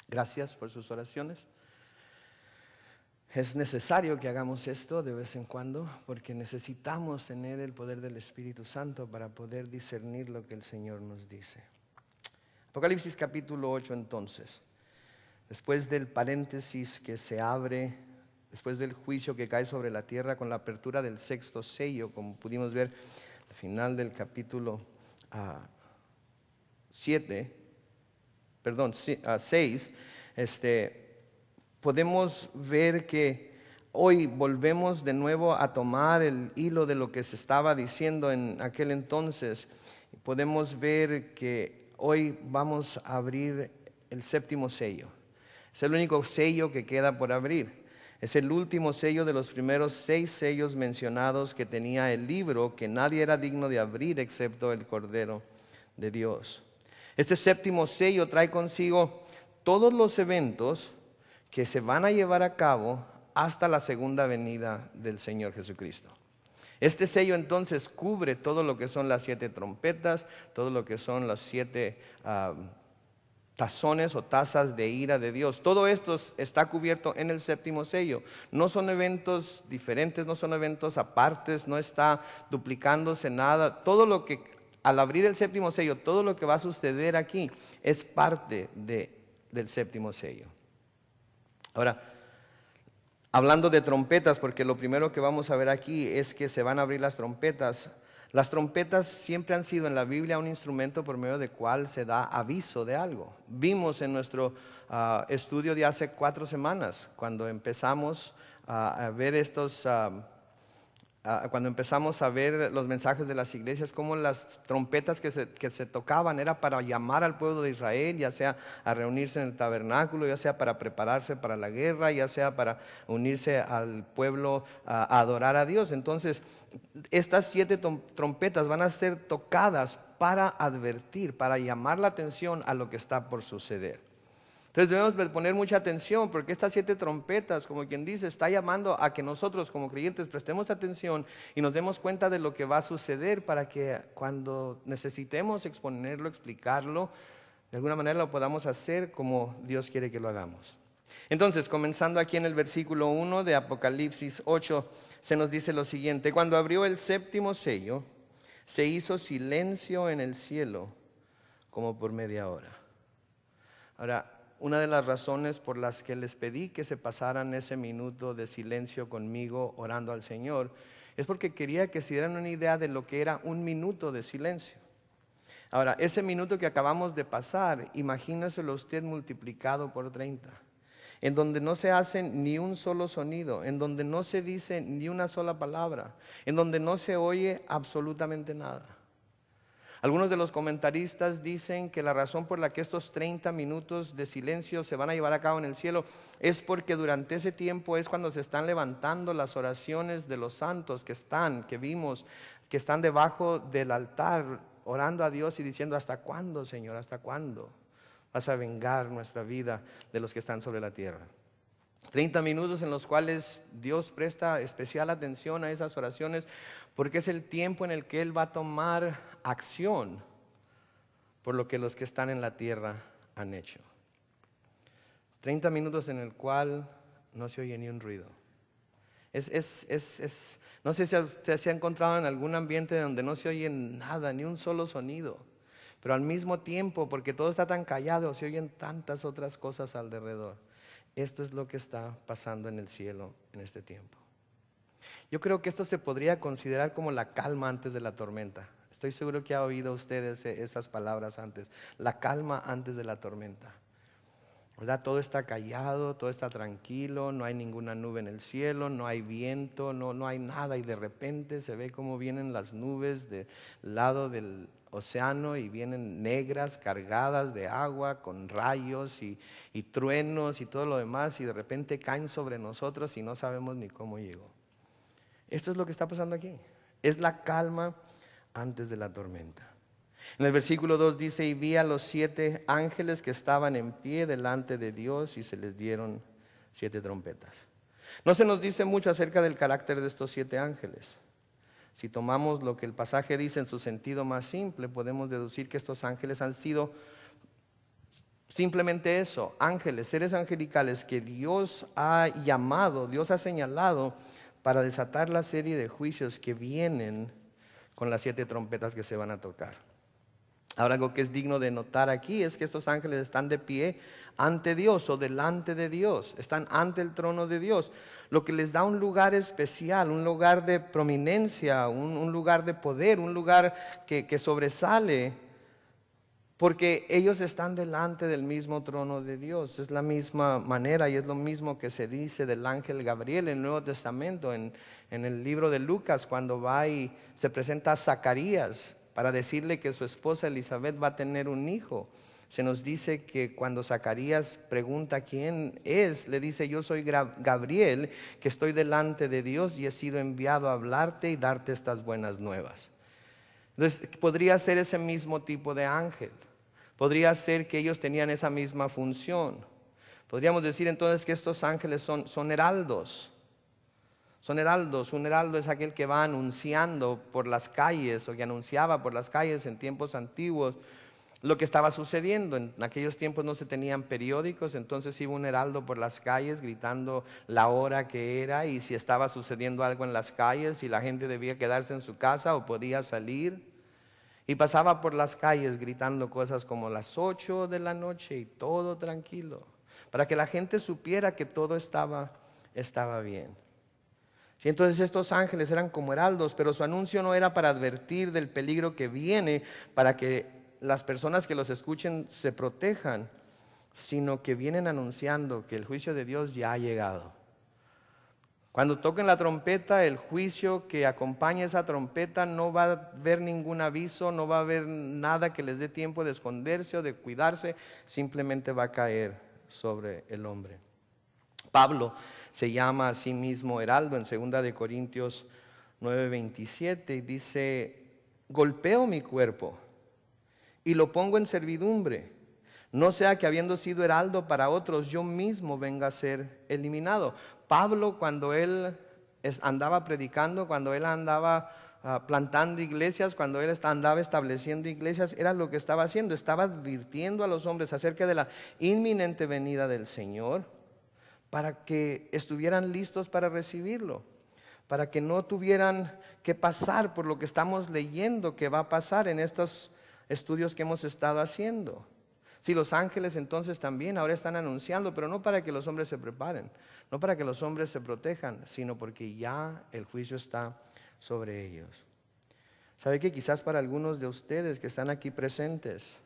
Gracias por sus oraciones. Es necesario que hagamos esto de vez en cuando porque necesitamos tener el poder del Espíritu Santo para poder discernir lo que el Señor nos dice. Apocalipsis capítulo 8 entonces, después del paréntesis que se abre, después del juicio que cae sobre la tierra con la apertura del sexto sello, como pudimos ver al final del capítulo 6, podemos ver que hoy volvemos de nuevo a tomar el hilo de lo que se estaba diciendo en aquel entonces. Podemos ver que hoy vamos a abrir el séptimo sello. Es el único sello que queda por abrir. Es el último sello de los primeros 6 sellos mencionados que tenía el libro, que nadie era digno de abrir excepto el Cordero de Dios. Este séptimo sello trae consigo todos los eventos que se van a llevar a cabo hasta la segunda venida del Señor Jesucristo. Este sello entonces cubre todo lo que son las 7 trompetas, todo lo que son los 7 tazones o tazas de ira de Dios. Todo esto está cubierto en el séptimo sello. No son eventos diferentes, no son eventos apartes, no está duplicándose nada. Todo lo que, al abrir el séptimo sello, todo lo que va a suceder aquí es parte del séptimo sello. Ahora, hablando de trompetas, porque lo primero que vamos a ver aquí es que se van a abrir las trompetas. Las trompetas siempre han sido en la Biblia un instrumento por medio del cual se da aviso de algo. Vimos en nuestro estudio de hace 4 semanas, cuando empezamos a ver cuando empezamos a ver los mensajes de las iglesias, como las trompetas que se tocaban era para llamar al pueblo de Israel, ya sea a reunirse en el tabernáculo, ya sea para prepararse para la guerra, ya sea para unirse al pueblo a adorar a Dios. Entonces, estas 7 trompetas van a ser tocadas para advertir, para llamar la atención a lo que está por suceder. Entonces debemos poner mucha atención porque estas 7 trompetas, como quien dice, está llamando a que nosotros como creyentes prestemos atención y nos demos cuenta de lo que va a suceder para que cuando necesitemos exponerlo, explicarlo, de alguna manera lo podamos hacer como Dios quiere que lo hagamos. Entonces, comenzando aquí en el versículo 1 de Apocalipsis 8, se nos dice lo siguiente: cuando abrió el séptimo sello, se hizo silencio en el cielo como por media hora. Ahora, una de las razones por las que les pedí que se pasaran ese minuto de silencio conmigo orando al Señor es porque quería que se dieran una idea de lo que era un minuto de silencio. Ahora, ese minuto que acabamos de pasar, imagínaselo usted multiplicado por 30, en donde no se hace ni un solo sonido, en donde no se dice ni una sola palabra, en donde no se oye absolutamente nada. Algunos de los comentaristas dicen que la razón por la que estos 30 minutos de silencio se van a llevar a cabo en el cielo es porque durante ese tiempo es cuando se están levantando las oraciones de los santos que vimos, que están debajo del altar orando a Dios y diciendo: ¿hasta cuándo, Señor? ¿Hasta cuándo vas a vengar nuestra vida de los que están sobre la tierra? 30 minutos en los cuales Dios presta especial atención a esas oraciones porque es el tiempo en el que Él va a tomar acción por lo que los que están en la tierra han hecho. 30 minutos en el cual no se oye ni un ruido. No sé si usted se ha encontrado en algún ambiente donde no se oye nada, ni un solo sonido, pero al mismo tiempo, porque todo está tan callado, se oyen tantas otras cosas alrededor. Esto es lo que está pasando en el cielo en este tiempo. Yo creo que esto se podría considerar como la calma antes de la tormenta. Estoy seguro que ha oído ustedes esas palabras antes. La calma antes de la tormenta, ¿verdad? Todo está callado, todo está tranquilo, no hay ninguna nube en el cielo, no hay viento, no hay nada, y de repente se ve cómo vienen las nubes del lado del océano y vienen negras, cargadas de agua, con rayos y truenos y todo lo demás, y de repente caen sobre nosotros y no sabemos ni cómo llegó. Esto es lo que está pasando aquí. Es la calma antes de la tormenta. En el versículo 2 dice: y vi a los 7 ángeles que estaban en pie delante de Dios y se les dieron 7 trompetas. No se nos dice mucho acerca del carácter de estos 7 ángeles. Si tomamos lo que el pasaje dice en su sentido más simple, podemos deducir que estos ángeles han sido Simplemente eso, ángeles, seres angelicales que Dios ha llamado, Dios ha señalado para desatar la serie de juicios que vienen con las 7 trompetas que se van a tocar. Ahora, algo que es digno de notar aquí es que estos ángeles están de pie ante Dios o delante de Dios, están ante el trono de Dios, lo que les da un lugar especial, un lugar de prominencia, un lugar de poder, un lugar que sobresale, porque ellos están delante del mismo trono de Dios. Es la misma manera y es lo mismo que se dice del ángel Gabriel en el Nuevo Testamento, en el libro de Lucas, cuando va y se presenta a Zacarías para decirle que su esposa Elizabeth va a tener un hijo. Se nos dice que cuando Zacarías pregunta quién es, le dice: yo soy Gabriel, que estoy delante de Dios y he sido enviado a hablarte y darte estas buenas nuevas. Entonces, podría ser ese mismo tipo de ángel. Podría ser que ellos tenían esa misma función. Podríamos decir entonces que estos ángeles son heraldos. Son heraldos. Un heraldo es aquel que va anunciando por las calles, o que anunciaba por las calles en tiempos antiguos lo que estaba sucediendo. En aquellos tiempos no se tenían periódicos, entonces iba un heraldo por las calles gritando la hora que era y si estaba sucediendo algo en las calles, si la gente debía quedarse en su casa o podía salir. Y pasaba por las calles gritando cosas como las 8 de la noche y todo tranquilo, para que la gente supiera que todo estaba bien. Sí, entonces estos ángeles eran como heraldos, pero su anuncio no era para advertir del peligro que viene, para que las personas que los escuchen se protejan, sino que vienen anunciando que el juicio de Dios ya ha llegado. Cuando toquen la trompeta, el juicio que acompaña esa trompeta, no va a haber ningún aviso, no va a haber nada que les dé tiempo de esconderse o de cuidarse, simplemente va a caer sobre el hombre. Pablo se llama a sí mismo heraldo en 2 de Corintios 9:27 y dice: golpeo mi cuerpo y lo pongo en servidumbre, no sea que habiendo sido heraldo para otros, yo mismo venga a ser eliminado. Pablo, cuando él andaba predicando, cuando él andaba plantando iglesias, cuando él andaba estableciendo iglesias, era lo que estaba haciendo. Estaba advirtiendo a los hombres acerca de la inminente venida del Señor, para que estuvieran listos para recibirlo, para que no tuvieran que pasar por lo que estamos leyendo que va a pasar en estos estudios que hemos estado haciendo. Sí, los ángeles entonces también ahora están anunciando, pero no para que los hombres se preparen, no para que los hombres se protejan, sino porque ya el juicio está sobre ellos. ¿Sabe que quizás para algunos de ustedes que están aquí presentes,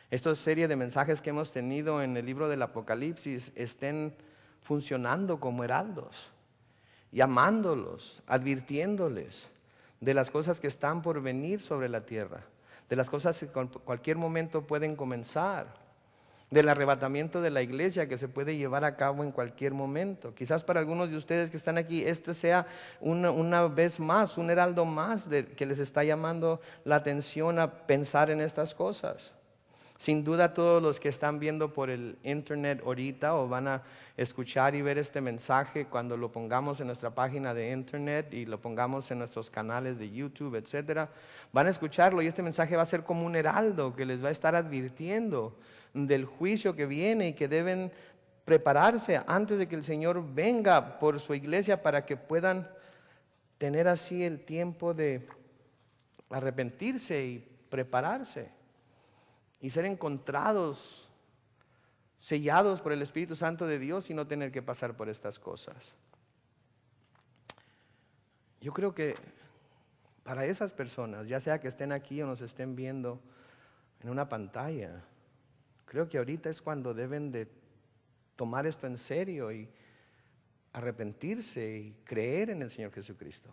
esta serie de mensajes que hemos tenido en el libro del Apocalipsis estén funcionando como heraldos, llamándolos, advirtiéndoles de las cosas que están por venir sobre la tierra, de las cosas que en cualquier momento pueden comenzar, del arrebatamiento de la iglesia que se puede llevar a cabo en cualquier momento? Quizás para algunos de ustedes que están aquí, este sea una vez más, un heraldo más que les está llamando la atención a pensar en estas cosas. Sin duda todos los que están viendo por el internet ahorita o van a escuchar y ver este mensaje cuando lo pongamos en nuestra página de internet y lo pongamos en nuestros canales de YouTube, etcétera, van a escucharlo y este mensaje va a ser como un heraldo que les va a estar advirtiendo del juicio que viene y que deben prepararse antes de que el Señor venga por su iglesia para que puedan tener así el tiempo de arrepentirse y prepararse y ser encontrados, sellados por el Espíritu Santo de Dios y no tener que pasar por estas cosas. Yo creo que para esas personas, ya sea que estén aquí o nos estén viendo en una pantalla, creo que ahorita es cuando deben de tomar esto en serio y arrepentirse y creer en el Señor Jesucristo.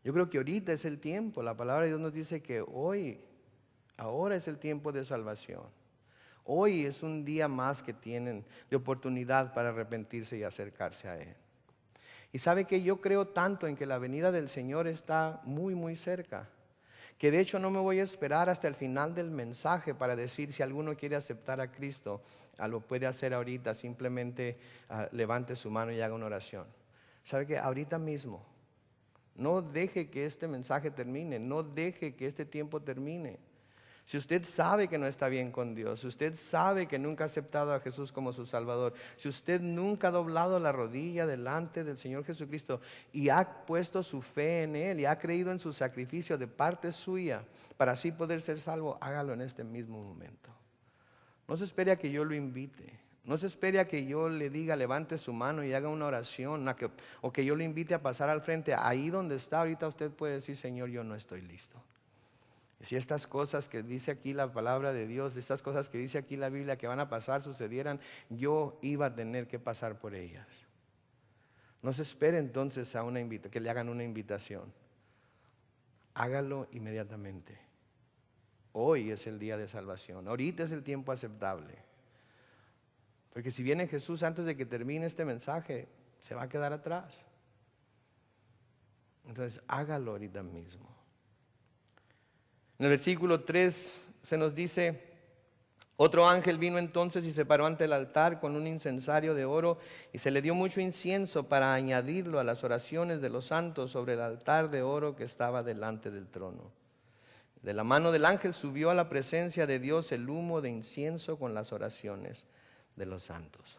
Yo creo que ahorita es el tiempo. La palabra de Dios nos dice que ahora es el tiempo de salvación. Hoy es un día más que tienen de oportunidad para arrepentirse y acercarse a Él. Y sabe que yo creo tanto en que la venida del Señor está muy, muy cerca, que de hecho no me voy a esperar hasta el final del mensaje para decir si alguno quiere aceptar a Cristo, lo puede hacer ahorita, simplemente levante su mano y haga una oración. Sabe que ahorita mismo, no deje que este mensaje termine, no deje que este tiempo termine. Si usted sabe que no está bien con Dios, si usted sabe que nunca ha aceptado a Jesús como su Salvador, si usted nunca ha doblado la rodilla delante del Señor Jesucristo y ha puesto su fe en Él y ha creído en su sacrificio de parte suya para así poder ser salvo, hágalo en este mismo momento. No se espere a que yo lo invite. No se espere a que yo le diga levante su mano y haga una oración o que yo lo invite a pasar al frente. Ahí donde está ahorita usted puede decir, Señor, yo no estoy listo. Y si estas cosas que dice aquí la palabra de Dios, estas cosas que dice aquí la Biblia que van a pasar, sucedieran, yo iba a tener que pasar por ellas. No se espere entonces a que le hagan una invitación. Hágalo inmediatamente. Hoy es el día de salvación. Ahorita es el tiempo aceptable. Porque si viene Jesús antes de que termine este mensaje, se va a quedar atrás. Entonces hágalo ahorita mismo. En el versículo 3 se nos dice, otro ángel vino entonces y se paró ante el altar con un incensario de oro y se le dio mucho incienso para añadirlo a las oraciones de los santos sobre el altar de oro que estaba delante del trono. De la mano del ángel subió a la presencia de Dios el humo de incienso con las oraciones de los santos.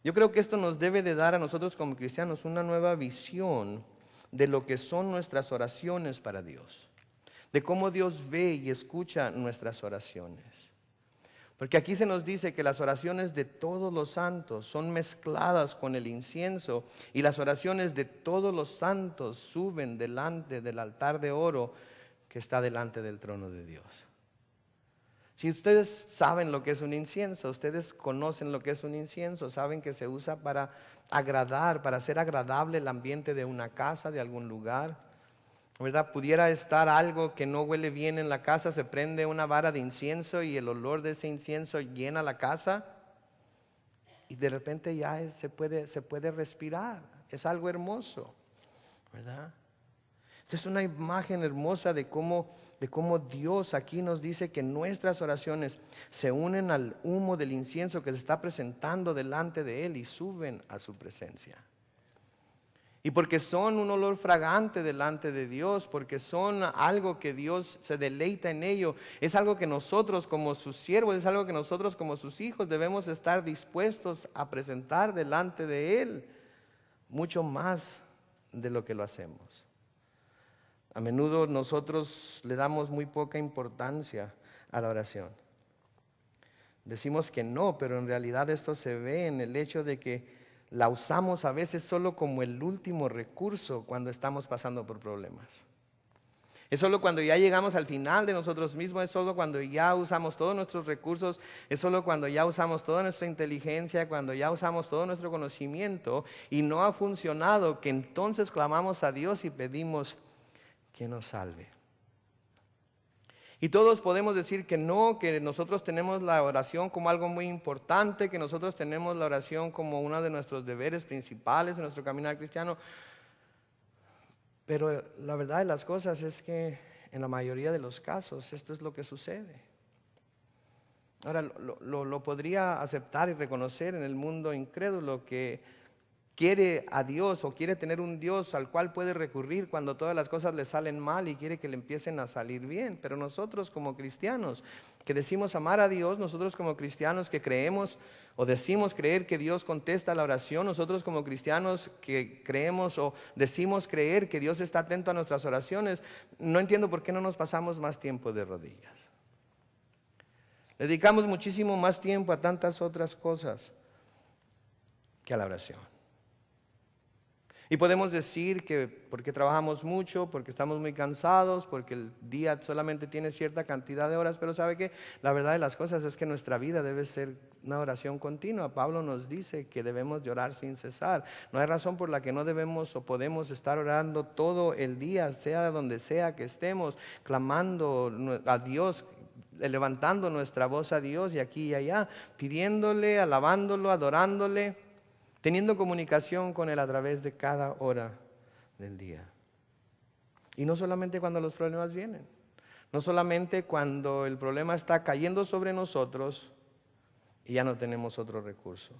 Yo creo que esto nos debe de dar a nosotros como cristianos una nueva visión de lo que son nuestras oraciones para Dios. De cómo Dios ve y escucha nuestras oraciones. Porque aquí se nos dice que las oraciones de todos los santos son mezcladas con el incienso y las oraciones de todos los santos suben delante del altar de oro que está delante del trono de Dios. Si ustedes saben lo que es un incienso, ustedes conocen lo que es un incienso, saben que se usa para agradar, para hacer agradable el ambiente de una casa, de algún lugar. ¿Verdad? Pudiera estar algo que no huele bien en la casa, se prende una vara de incienso y el olor de ese incienso llena la casa y de repente ya se puede respirar. Es algo hermoso, ¿verdad? Esta es una imagen hermosa de cómo Dios aquí nos dice que nuestras oraciones se unen al humo del incienso que se está presentando delante de Él y suben a su presencia. Y porque son un olor fragante delante de Dios, porque son algo que Dios se deleita en ello, es algo que nosotros como sus siervos, es algo que nosotros como sus hijos debemos estar dispuestos a presentar delante de Él, mucho más de lo que lo hacemos. A menudo nosotros le damos muy poca importancia a la oración. Decimos que no, pero en realidad esto se ve en el hecho de que la usamos a veces solo como el último recurso cuando estamos pasando por problemas. Es solo cuando ya llegamos al final de nosotros mismos, es solo cuando ya usamos todos nuestros recursos, es solo cuando ya usamos toda nuestra inteligencia, cuando ya usamos todo nuestro conocimiento y no ha funcionado, que entonces clamamos a Dios y pedimos que nos salve. Y todos podemos decir que no, que nosotros tenemos la oración como algo muy importante, que nosotros tenemos la oración como uno de nuestros deberes principales en nuestro caminar cristiano. Pero la verdad de las cosas es que en la mayoría de los casos esto es lo que sucede. Ahora, lo podría aceptar y reconocer en el mundo incrédulo que quiere a Dios o quiere tener un Dios al cual puede recurrir cuando todas las cosas le salen mal y quiere que le empiecen a salir bien. Pero nosotros como cristianos que decimos amar a Dios, nosotros como cristianos que creemos o decimos creer que Dios contesta la oración, nosotros como cristianos que creemos o decimos creer que Dios está atento a nuestras oraciones, no entiendo por qué no nos pasamos más tiempo de rodillas. Dedicamos muchísimo más tiempo a tantas otras cosas que a la oración. Y podemos decir que porque trabajamos mucho, porque estamos muy cansados, porque el día solamente tiene cierta cantidad de horas, pero ¿sabe qué? La verdad de las cosas es que nuestra vida debe ser una oración continua. Pablo nos dice que debemos de orar sin cesar. No hay razón por la que no debemos o podemos estar orando todo el día, sea donde sea que estemos, clamando a Dios, levantando nuestra voz a Dios y aquí y allá, pidiéndole, alabándolo, adorándole, teniendo comunicación con Él a través de cada hora del día. Y no solamente cuando los problemas vienen, no solamente cuando el problema está cayendo sobre nosotros y ya no tenemos otro recurso.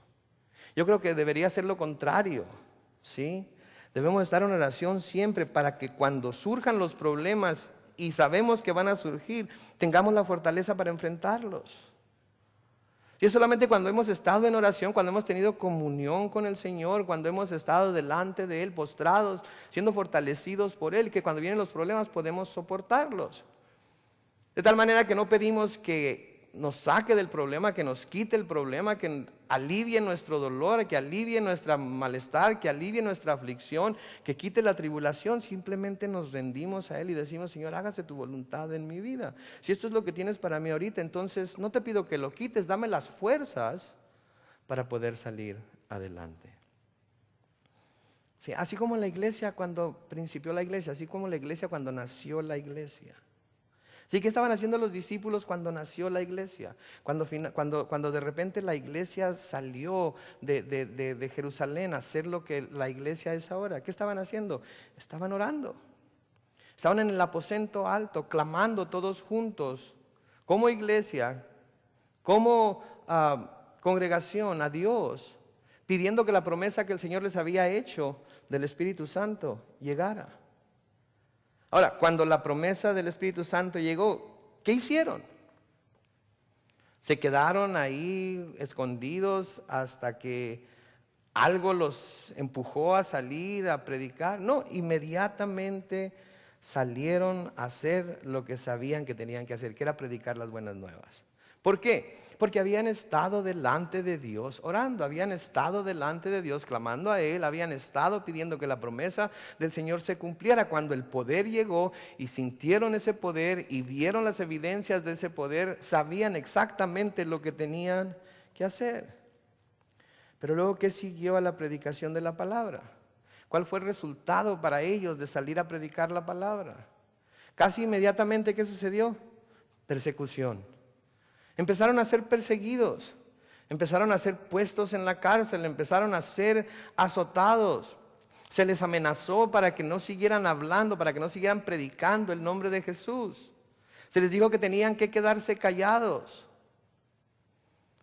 Yo creo que debería ser lo contrario, ¿sí? Debemos estar en oración siempre para que cuando surjan los problemas y sabemos que van a surgir, tengamos la fortaleza para enfrentarlos. Y es solamente cuando hemos estado en oración, cuando hemos tenido comunión con el Señor, cuando hemos estado delante de Él, postrados, siendo fortalecidos por Él, que cuando vienen los problemas podemos soportarlos. De tal manera que no pedimos que nos saque del problema, que nos quite el problema, que alivie nuestro dolor, que alivie nuestro malestar, que alivie nuestra aflicción, que quite la tribulación. Simplemente nos rendimos a Él y decimos: Señor, hágase tu voluntad en mi vida. Si esto es lo que tienes para mí ahorita, entonces no te pido que lo quites, dame las fuerzas para poder salir adelante. Sí, así como la iglesia cuando principió la iglesia, así como la iglesia cuando nació la iglesia. Sí, ¿qué estaban haciendo los discípulos cuando nació la iglesia? Cuando de repente la iglesia salió de Jerusalén a ser lo que la iglesia es ahora. ¿Qué estaban haciendo? Estaban orando. Estaban en el aposento alto, clamando todos juntos, como iglesia, como congregación a Dios, pidiendo que la promesa que el Señor les había hecho del Espíritu Santo llegara. Ahora, cuando la promesa del Espíritu Santo llegó, ¿qué hicieron? ¿Se quedaron ahí escondidos hasta que algo los empujó a salir a predicar? No, inmediatamente salieron a hacer lo que sabían que tenían que hacer, que era predicar las buenas nuevas. ¿Por qué? Porque habían estado delante de Dios orando, habían estado delante de Dios clamando a Él, habían estado pidiendo que la promesa del Señor se cumpliera. Cuando el poder llegó y sintieron ese poder y vieron las evidencias de ese poder, sabían exactamente lo que tenían que hacer. Pero luego, ¿qué siguió a la predicación de la palabra? ¿Cuál fue el resultado para ellos de salir a predicar la palabra? Casi inmediatamente, ¿qué sucedió? Persecución. Empezaron a ser perseguidos, empezaron a ser puestos en la cárcel, empezaron a ser azotados. Se les amenazó para que no siguieran hablando, para que no siguieran predicando el nombre de Jesús. Se les dijo que tenían que quedarse callados.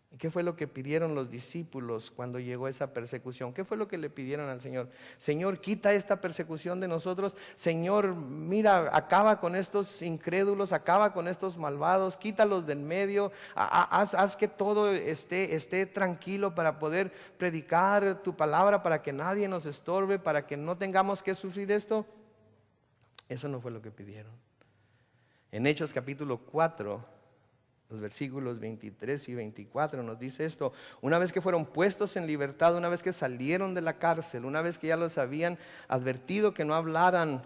¿Y qué fue lo que pidieron los discípulos cuando llegó esa persecución? ¿Qué fue lo que le pidieron al Señor? Señor, quita esta persecución de nosotros. Señor, mira, acaba con estos incrédulos, acaba con estos malvados, quítalos del medio. Haz que todo esté tranquilo para poder predicar tu palabra, para que nadie nos estorbe, para que no tengamos que sufrir esto. Eso no fue lo que pidieron. En Hechos capítulo 4, los versículos 23 y 24 nos dice esto: una vez que fueron puestos en libertad, una vez que salieron de la cárcel, una vez que ya los habían advertido que no hablaran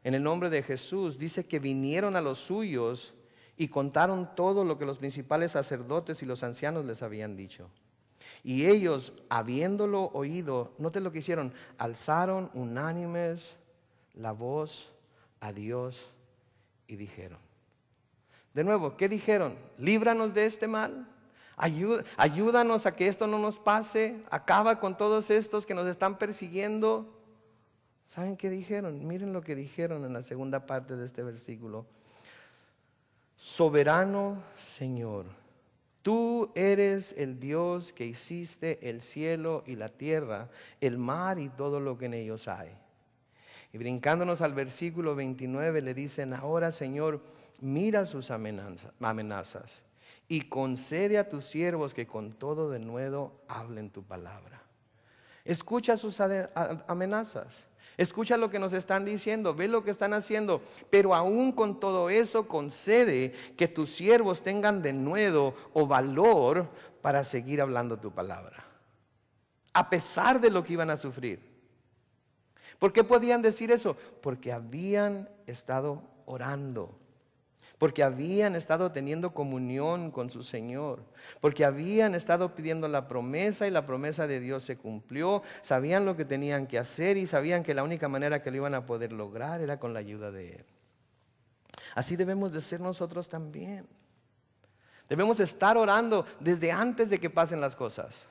en el nombre de Jesús, dice que vinieron a los suyos y contaron todo lo que los principales sacerdotes y los ancianos les habían dicho. Y ellos, habiéndolo oído, noten lo que hicieron: alzaron unánimes la voz a Dios y dijeron. De nuevo, ¿qué dijeron? Líbranos de este mal. Ayúdanos a que esto no nos pase. Acaba con todos estos que nos están persiguiendo. ¿Saben qué dijeron? Miren lo que dijeron en la segunda parte de este versículo. Soberano Señor, tú eres el Dios que hiciste el cielo y la tierra, el mar y todo lo que en ellos hay. Y brincándonos al versículo 29 le dicen: ahora, Señor, mira sus amenazas y concede a tus siervos que con todo denuedo hablen tu palabra. Escucha sus amenazas, escucha lo que nos están diciendo, ve lo que están haciendo, pero aún con todo eso concede que tus siervos tengan denuedo o valor para seguir hablando tu palabra, a pesar de lo que iban a sufrir. ¿Por qué podían decir eso? Porque habían estado orando, porque habían estado teniendo comunión con su Señor, porque habían estado pidiendo la promesa y la promesa de Dios se cumplió. Sabían lo que tenían que hacer y sabían que la única manera que lo iban a poder lograr era con la ayuda de Él. Así debemos de ser nosotros también. Debemos estar orando desde antes de que pasen las cosas.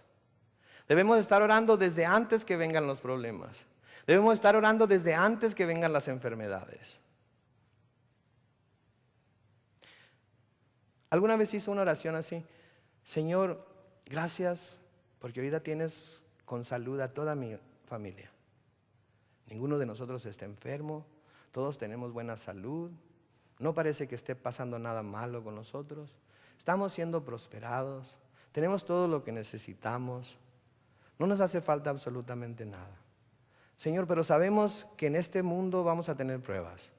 Debemos estar orando desde antes que vengan los problemas. Debemos estar orando desde antes que vengan las enfermedades. ¿Alguna vez hizo una oración así? Señor, gracias porque ahorita tienes con salud a toda mi familia. Ninguno de nosotros está enfermo, todos tenemos buena salud, No parece que esté pasando nada malo con nosotros. Estamos siendo prosperados. Tenemos todo lo que necesitamos. No nos hace falta absolutamente nada. Señor, pero sabemos que en este mundo vamos a tener pruebas.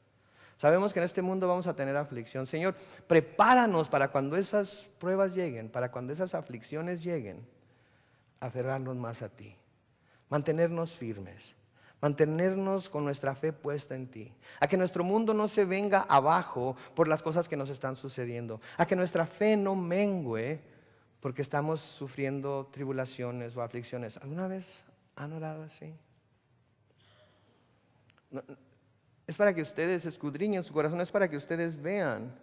Sabemos que en este mundo vamos a tener aflicción. Señor, prepáranos para cuando esas pruebas lleguen, para cuando esas aflicciones lleguen, aferrarnos más a ti, mantenernos firmes, mantenernos con nuestra fe puesta en ti, a que nuestro mundo no se venga abajo por las cosas que nos están sucediendo, a que nuestra fe no mengüe porque estamos sufriendo tribulaciones o aflicciones. ¿Alguna vez han orado así? No, es para que ustedes escudriñen su corazón, es para que ustedes vean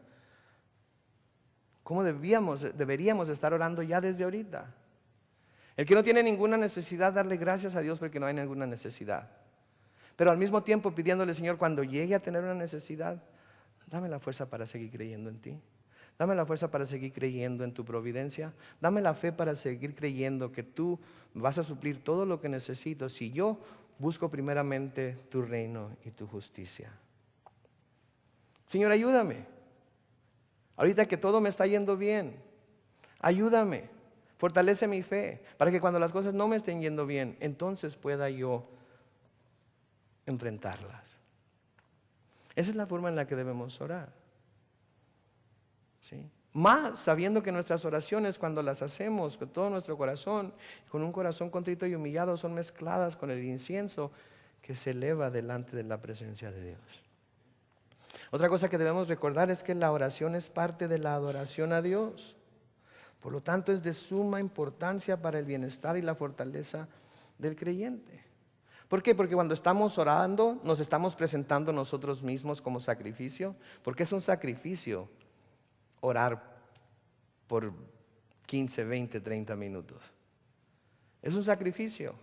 cómo deberíamos estar orando ya desde ahorita. El que no tiene ninguna necesidad, darle gracias a Dios porque no hay ninguna necesidad. Pero al mismo tiempo pidiéndole, Señor, cuando llegue a tener una necesidad, dame la fuerza para seguir creyendo en ti. Dame la fuerza para seguir creyendo en tu providencia. Dame la fe para seguir creyendo que tú vas a suplir todo lo que necesito si yo busco primeramente tu reino y tu justicia. Señor, ayúdame. Ahorita que todo me está yendo bien, ayúdame. Fortalece mi fe para que cuando las cosas no me estén yendo bien, entonces pueda yo enfrentarlas. Esa es la forma en la que debemos orar. ¿Sí? Más sabiendo que nuestras oraciones, cuando las hacemos con todo nuestro corazón, con un corazón contrito y humillado, son mezcladas con el incienso que se eleva delante de la presencia de Dios. Otra cosa que debemos recordar es que la oración es parte de la adoración a Dios. Por lo tanto, es de suma importancia para el bienestar y la fortaleza del creyente. ¿Por qué? Porque cuando estamos orando, nos estamos presentando nosotros mismos como sacrificio. Porque es un sacrificio orar por 15, 20, 30 minutos. Es un sacrificio.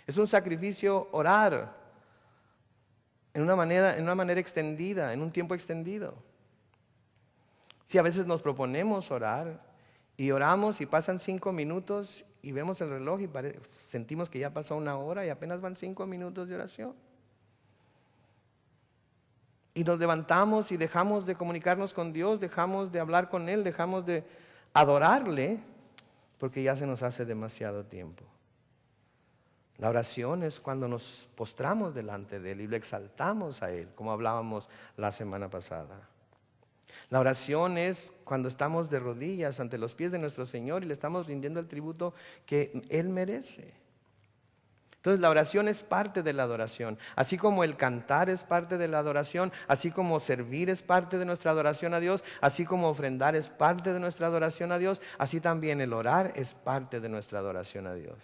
Es un sacrificio orar en una manera extendida, en un tiempo extendido. Si a veces nos proponemos orar y oramos y pasan 5 minutos y vemos el reloj y sentimos que ya pasó 1 hora y apenas van 5 minutos de oración. Y nos levantamos y dejamos de comunicarnos con Dios, dejamos de hablar con Él, dejamos de adorarle, porque ya se nos hace demasiado tiempo. La oración es cuando nos postramos delante de Él y lo exaltamos a Él, como hablábamos la semana pasada. La oración es cuando estamos de rodillas ante los pies de nuestro Señor y le estamos rindiendo el tributo que Él merece. Entonces la oración es parte de la adoración, así como el cantar es parte de la adoración, así como servir es parte de nuestra adoración a Dios, así como ofrendar es parte de nuestra adoración a Dios, así también el orar es parte de nuestra adoración a Dios.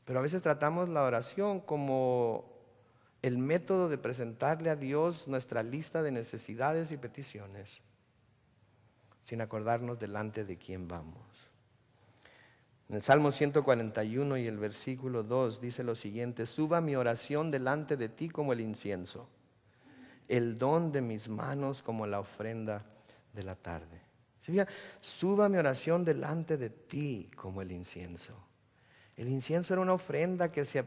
Pero a veces tratamos la oración como el método de presentarle a Dios nuestra lista de necesidades y peticiones, sin acordarnos delante de quién vamos. En el Salmo 141 y el versículo 2 dice lo siguiente: suba mi oración delante de ti como el incienso, el don de mis manos como la ofrenda de la tarde. ¿Sí? Suba mi oración delante de ti como el incienso. El incienso era una ofrenda que se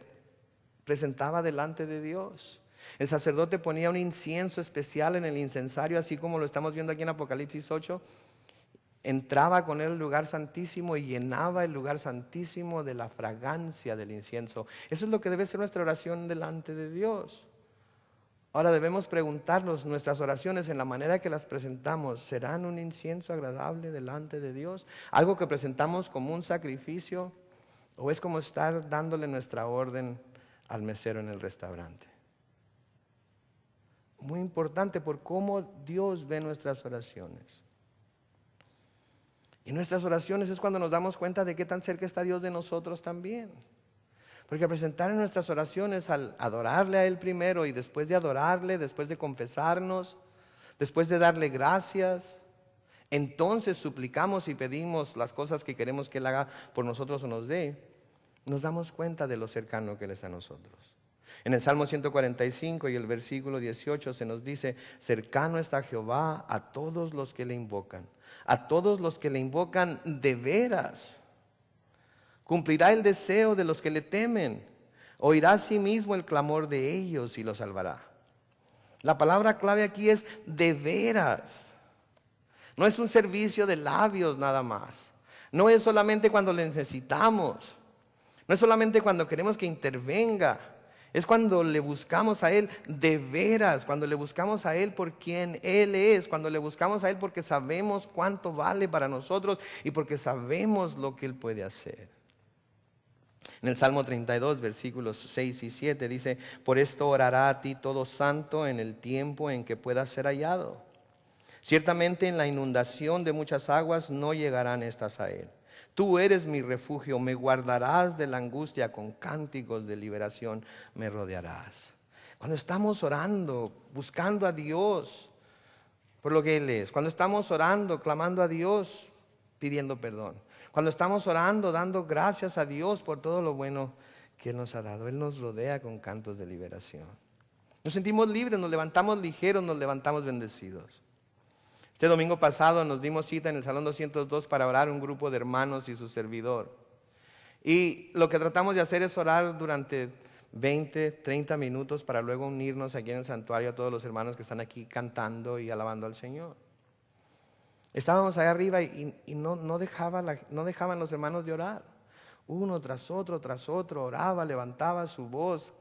presentaba delante de Dios. El sacerdote ponía un incienso especial en el incensario, así como lo estamos viendo aquí en Apocalipsis 8. Entraba con él al lugar santísimo y llenaba el lugar santísimo de la fragancia del incienso. Eso es lo que debe ser nuestra oración delante de Dios. Ahora debemos preguntarnos, nuestras oraciones en la manera que las presentamos, ¿serán un incienso agradable delante de Dios? ¿Algo que presentamos como un sacrificio? ¿O es como estar dándole nuestra orden al mesero en el restaurante? Muy importante por cómo Dios ve nuestras oraciones. Y nuestras oraciones es cuando nos damos cuenta de qué tan cerca está Dios de nosotros también. Porque presentar en nuestras oraciones al adorarle a Él primero y después de adorarle, después de confesarnos, después de darle gracias, entonces suplicamos y pedimos las cosas que queremos que Él haga por nosotros o nos dé, nos damos cuenta de lo cercano que Él está a nosotros. En el Salmo 145 y el versículo 18 se nos dice: cercano está Jehová a todos los que le invocan, a todos los que le invocan de veras. Cumplirá el deseo de los que le temen, oirá a sí mismo el clamor de ellos y los salvará. La palabra clave aquí es de veras. No es un servicio de labios nada más. No es solamente cuando le necesitamos. No es solamente cuando queremos que intervenga. Es cuando le buscamos a Él de veras, cuando le buscamos a Él por quien Él es, cuando le buscamos a Él porque sabemos cuánto vale para nosotros y porque sabemos lo que Él puede hacer. En el Salmo 32, versículos 6 y 7 dice: por esto orará a ti todo santo en el tiempo en que pueda ser hallado. Ciertamente en la inundación de muchas aguas no llegarán estas a Él. Tú eres mi refugio, me guardarás de la angustia, con cánticos de liberación me rodearás. Cuando estamos orando, buscando a Dios por lo que Él es, cuando estamos orando, clamando a Dios, pidiendo perdón, cuando estamos orando, dando gracias a Dios por todo lo bueno que Él nos ha dado, Él nos rodea con cantos de liberación. Nos sentimos libres, nos levantamos ligeros, nos levantamos bendecidos. Este domingo pasado nos dimos cita en el Salón 202 para orar un grupo de hermanos y su servidor. Y lo que tratamos de hacer es orar durante 20, 30 minutos para luego unirnos aquí en el santuario a todos los hermanos que están aquí cantando y alabando al Señor. Estábamos allá arriba y no dejaban los hermanos de orar. Uno tras otro, oraba, levantaba su voz.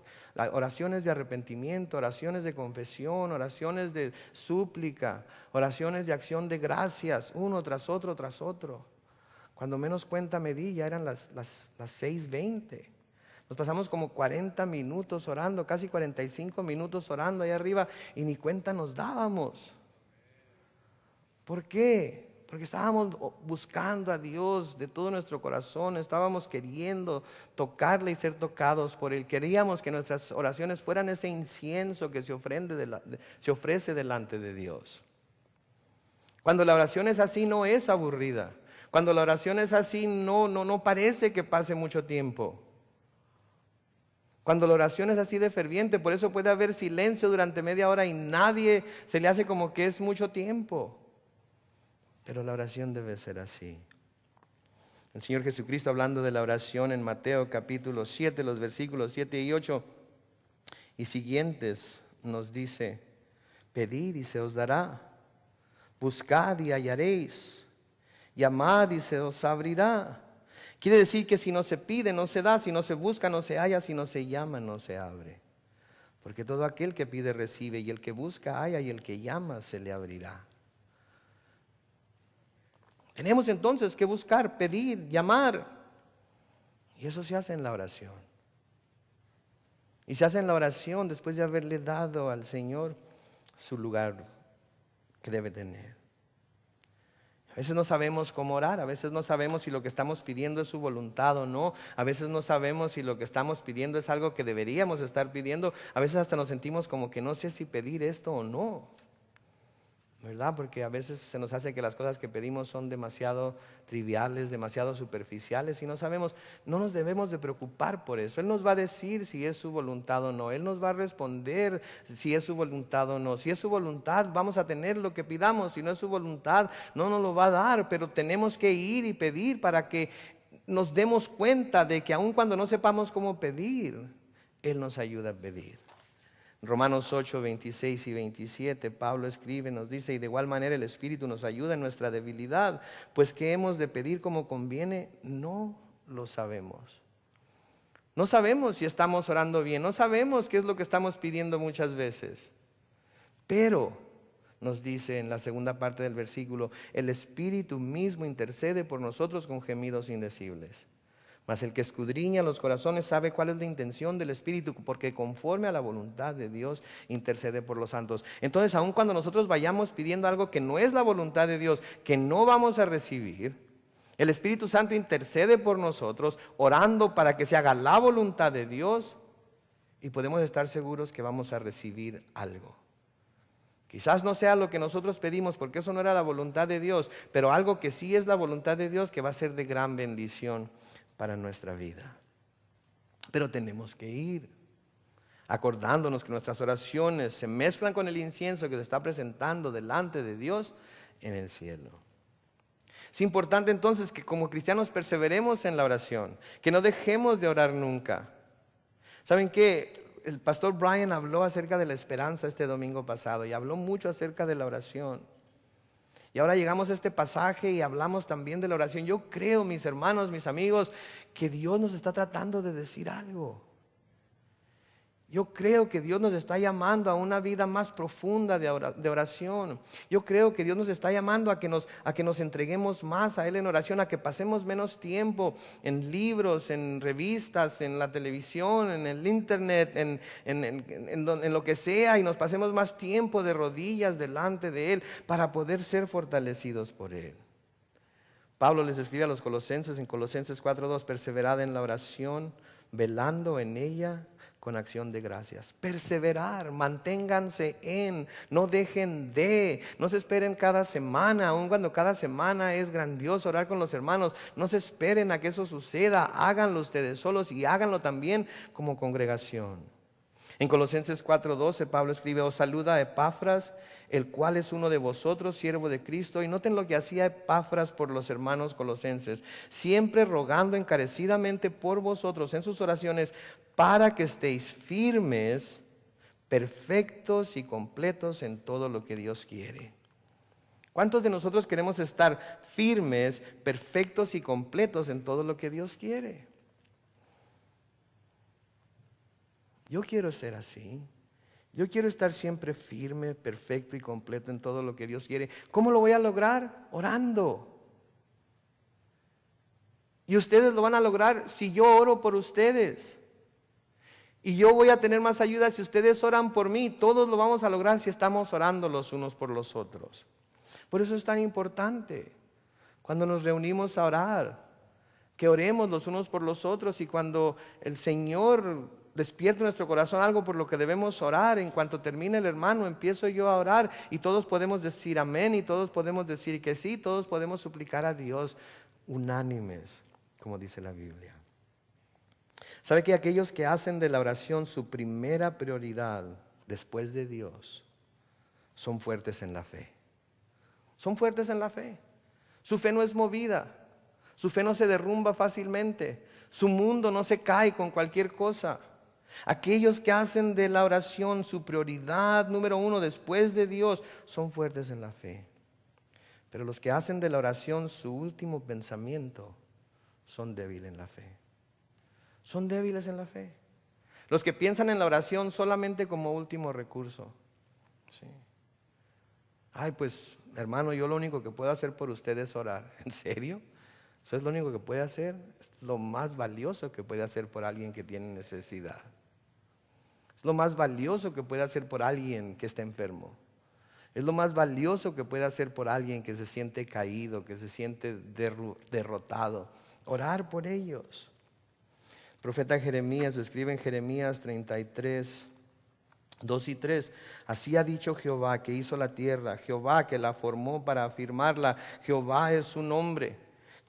Oraciones de arrepentimiento, oraciones de confesión, oraciones de súplica, oraciones de acción de gracias, uno tras otro, tras otro. Cuando menos cuenta me di, ya eran las 6:20. Nos pasamos como 40 minutos orando, casi 45 minutos orando allá arriba y ni cuenta nos dábamos. ¿Por qué? Porque estábamos buscando a Dios de todo nuestro corazón, estábamos queriendo tocarle y ser tocados por Él. Queríamos que nuestras oraciones fueran ese incienso que se ofrece delante de Dios. Cuando la oración es así, no es aburrida. Cuando la oración es así, no parece que pase mucho tiempo. Cuando la oración es así de ferviente, por eso puede haber silencio durante media hora y nadie se le hace como que es mucho tiempo. Pero la oración debe ser así. El Señor Jesucristo, hablando de la oración en Mateo capítulo 7, los versículos 7 y 8 y siguientes, nos dice: pedid y se os dará, buscad y hallaréis, llamad y se os abrirá. Quiere decir que si no se pide, no se da; si no se busca, no se halla; si no se llama, no se abre. Porque todo aquel que pide, recibe; y el que busca, halla; y el que llama, se le abrirá. Tenemos entonces que buscar, pedir, llamar. Y eso se hace en la oración. Y se hace en la oración después de haberle dado al Señor su lugar que debe tener. A veces no sabemos cómo orar, a veces no sabemos si lo que estamos pidiendo es su voluntad o no, a veces no sabemos si lo que estamos pidiendo es algo que deberíamos estar pidiendo, a veces hasta nos sentimos como que no sé si pedir esto o no. ¿Verdad? Porque a veces se nos hace que las cosas que pedimos son demasiado triviales, demasiado superficiales y no sabemos, no nos debemos de preocupar por eso. Él nos va a decir si es su voluntad o no, Él nos va a responder si es su voluntad o no. Si es su voluntad, vamos a tener lo que pidamos; si no es su voluntad, no nos lo va a dar, pero tenemos que ir y pedir para que nos demos cuenta de que aun cuando no sepamos cómo pedir, Él nos ayuda a pedir. Romanos 8, 26 y 27, Pablo escribe, nos dice: y de igual manera el Espíritu nos ayuda en nuestra debilidad, pues ¿qué hemos de pedir como conviene? No lo sabemos. No sabemos si estamos orando bien, no sabemos qué es lo que estamos pidiendo muchas veces. Pero nos dice en la segunda parte del versículo: el Espíritu mismo intercede por nosotros con gemidos indecibles. Mas el que escudriña los corazones sabe cuál es la intención del Espíritu, porque conforme a la voluntad de Dios intercede por los santos. Entonces, aun cuando nosotros vayamos pidiendo algo que no es la voluntad de Dios, que no vamos a recibir, el Espíritu Santo intercede por nosotros, orando para que se haga la voluntad de Dios, y podemos estar seguros que vamos a recibir algo. Quizás no sea lo que nosotros pedimos, porque eso no era la voluntad de Dios, pero algo que sí es la voluntad de Dios, que va a ser de gran bendición para nuestra vida. Pero tenemos que ir acordándonos que nuestras oraciones se mezclan con el incienso que se está presentando delante de Dios en el cielo. Es importante entonces que como cristianos perseveremos en la oración, que no dejemos de orar nunca. ¿Saben qué? el pastor Brian habló acerca de la esperanza este domingo pasado y habló mucho acerca de la oración. Y ahora llegamos a este pasaje y hablamos también de la oración. Yo creo, mis hermanos, mis amigos, que Dios nos está tratando de decir algo. Yo creo que Dios nos está llamando a una vida más profunda de oración. Yo creo que Dios nos está llamando a que nos entreguemos más a Él en oración, a que pasemos menos tiempo en libros, en revistas, en la televisión, en el internet, en lo que sea, y nos pasemos más tiempo de rodillas delante de Él para poder ser fortalecidos por Él. Pablo les escribe a los colosenses en Colosenses 4:2: perseverad en la oración, velando en ella con acción de gracias. Perseverar, manténganse no dejen no se esperen cada semana, aun cuando cada semana es grandioso orar con los hermanos, no se esperen a que eso suceda, háganlo ustedes solos y háganlo también como congregación. En Colosenses 4:12 Pablo escribe: os saluda Epafras, el cual es uno de vosotros, siervo de Cristo. Y noten lo que hacía Epafras por los hermanos colosenses, siempre rogando encarecidamente por vosotros en sus oraciones, para que estéis firmes, perfectos y completos en todo lo que Dios quiere. ¿Cuántos de nosotros queremos estar firmes, perfectos y completos en todo lo que Dios quiere? Yo quiero ser así. Yo quiero estar siempre firme, perfecto y completo en todo lo que Dios quiere. ¿Cómo lo voy a lograr? Orando. Y ustedes lo van a lograr si yo oro por ustedes. Y yo voy a tener más ayuda si ustedes oran por mí. Todos lo vamos a lograr si estamos orando los unos por los otros. Por eso es tan importante cuando nos reunimos a orar, que oremos los unos por los otros, y cuando el Señor despierta en nuestro corazón algo por lo que debemos orar, en cuanto termine el hermano, empiezo yo a orar y todos podemos decir amén, y todos podemos decir que sí, todos podemos suplicar a Dios unánimes, como dice la Biblia. ¿Sabe que aquellos que hacen de la oración su primera prioridad después de Dios son fuertes en la fe? Son fuertes en la fe. Su fe no es movida, su fe no se derrumba fácilmente, su mundo no se cae con cualquier cosa. Aquellos que hacen de la oración su prioridad número uno después de Dios son fuertes en la fe. Pero los que hacen de la oración su último pensamiento son débiles en la fe. Son débiles en la fe. Los que piensan en la oración solamente como último recurso. Sí. Ay, pues hermano, yo lo único que puedo hacer por usted es orar. ¿En serio? ¿Eso es lo único que puede hacer? Es lo más valioso que puede hacer por alguien que tiene necesidad. Es lo más valioso que puede hacer por alguien que está enfermo. Es lo más valioso que puede hacer por alguien que se siente caído, que se siente derrotado. Orar por ellos. El profeta Jeremías escribe en Jeremías 33, 2 y 3: así ha dicho Jehová, que hizo la tierra, Jehová que la formó para afirmarla, Jehová es su nombre.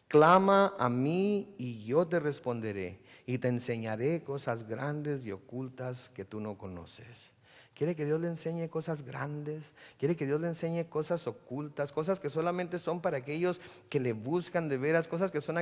Clama a mí y yo te responderé, y te enseñaré cosas grandes y ocultas que tú no conoces. ¿Quiere que Dios le enseñe cosas grandes? ¿Quiere que Dios le enseñe cosas ocultas? Cosas que solamente son para aquellos que le buscan de veras, cosas que son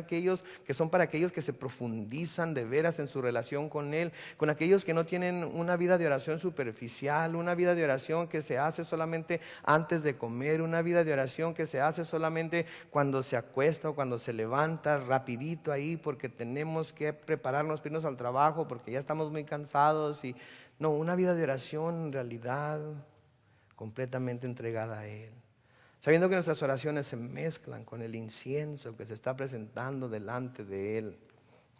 para aquellos que se profundizan de veras en su relación con Él, con aquellos que no tienen una vida de oración superficial, una vida de oración que se hace solamente antes de comer, una vida de oración que se hace solamente cuando se acuesta o cuando se levanta, rapidito ahí, porque tenemos que prepararnos para irnos al trabajo, porque ya estamos muy cansados. No, una vida de oración en realidad completamente entregada a Él, sabiendo que nuestras oraciones se mezclan con el incienso que se está presentando delante de Él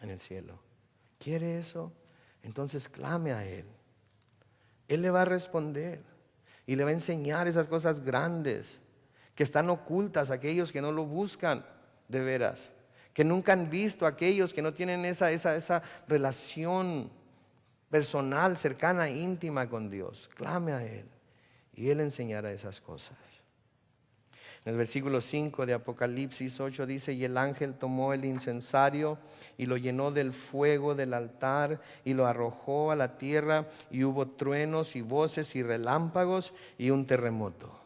en el cielo. ¿Quiere eso? Entonces clame a Él. Él le va a responder y le va a enseñar esas cosas grandes que están ocultas a aquellos que no lo buscan de veras, que nunca han visto, a aquellos que no tienen esa relación personal, cercana, íntima con Dios. Clame a Él y Él enseñará esas cosas. En el versículo 5 de Apocalipsis 8 dice: y el ángel tomó el incensario y lo llenó del fuego del altar y lo arrojó a la tierra, y hubo truenos y voces y relámpagos y un terremoto.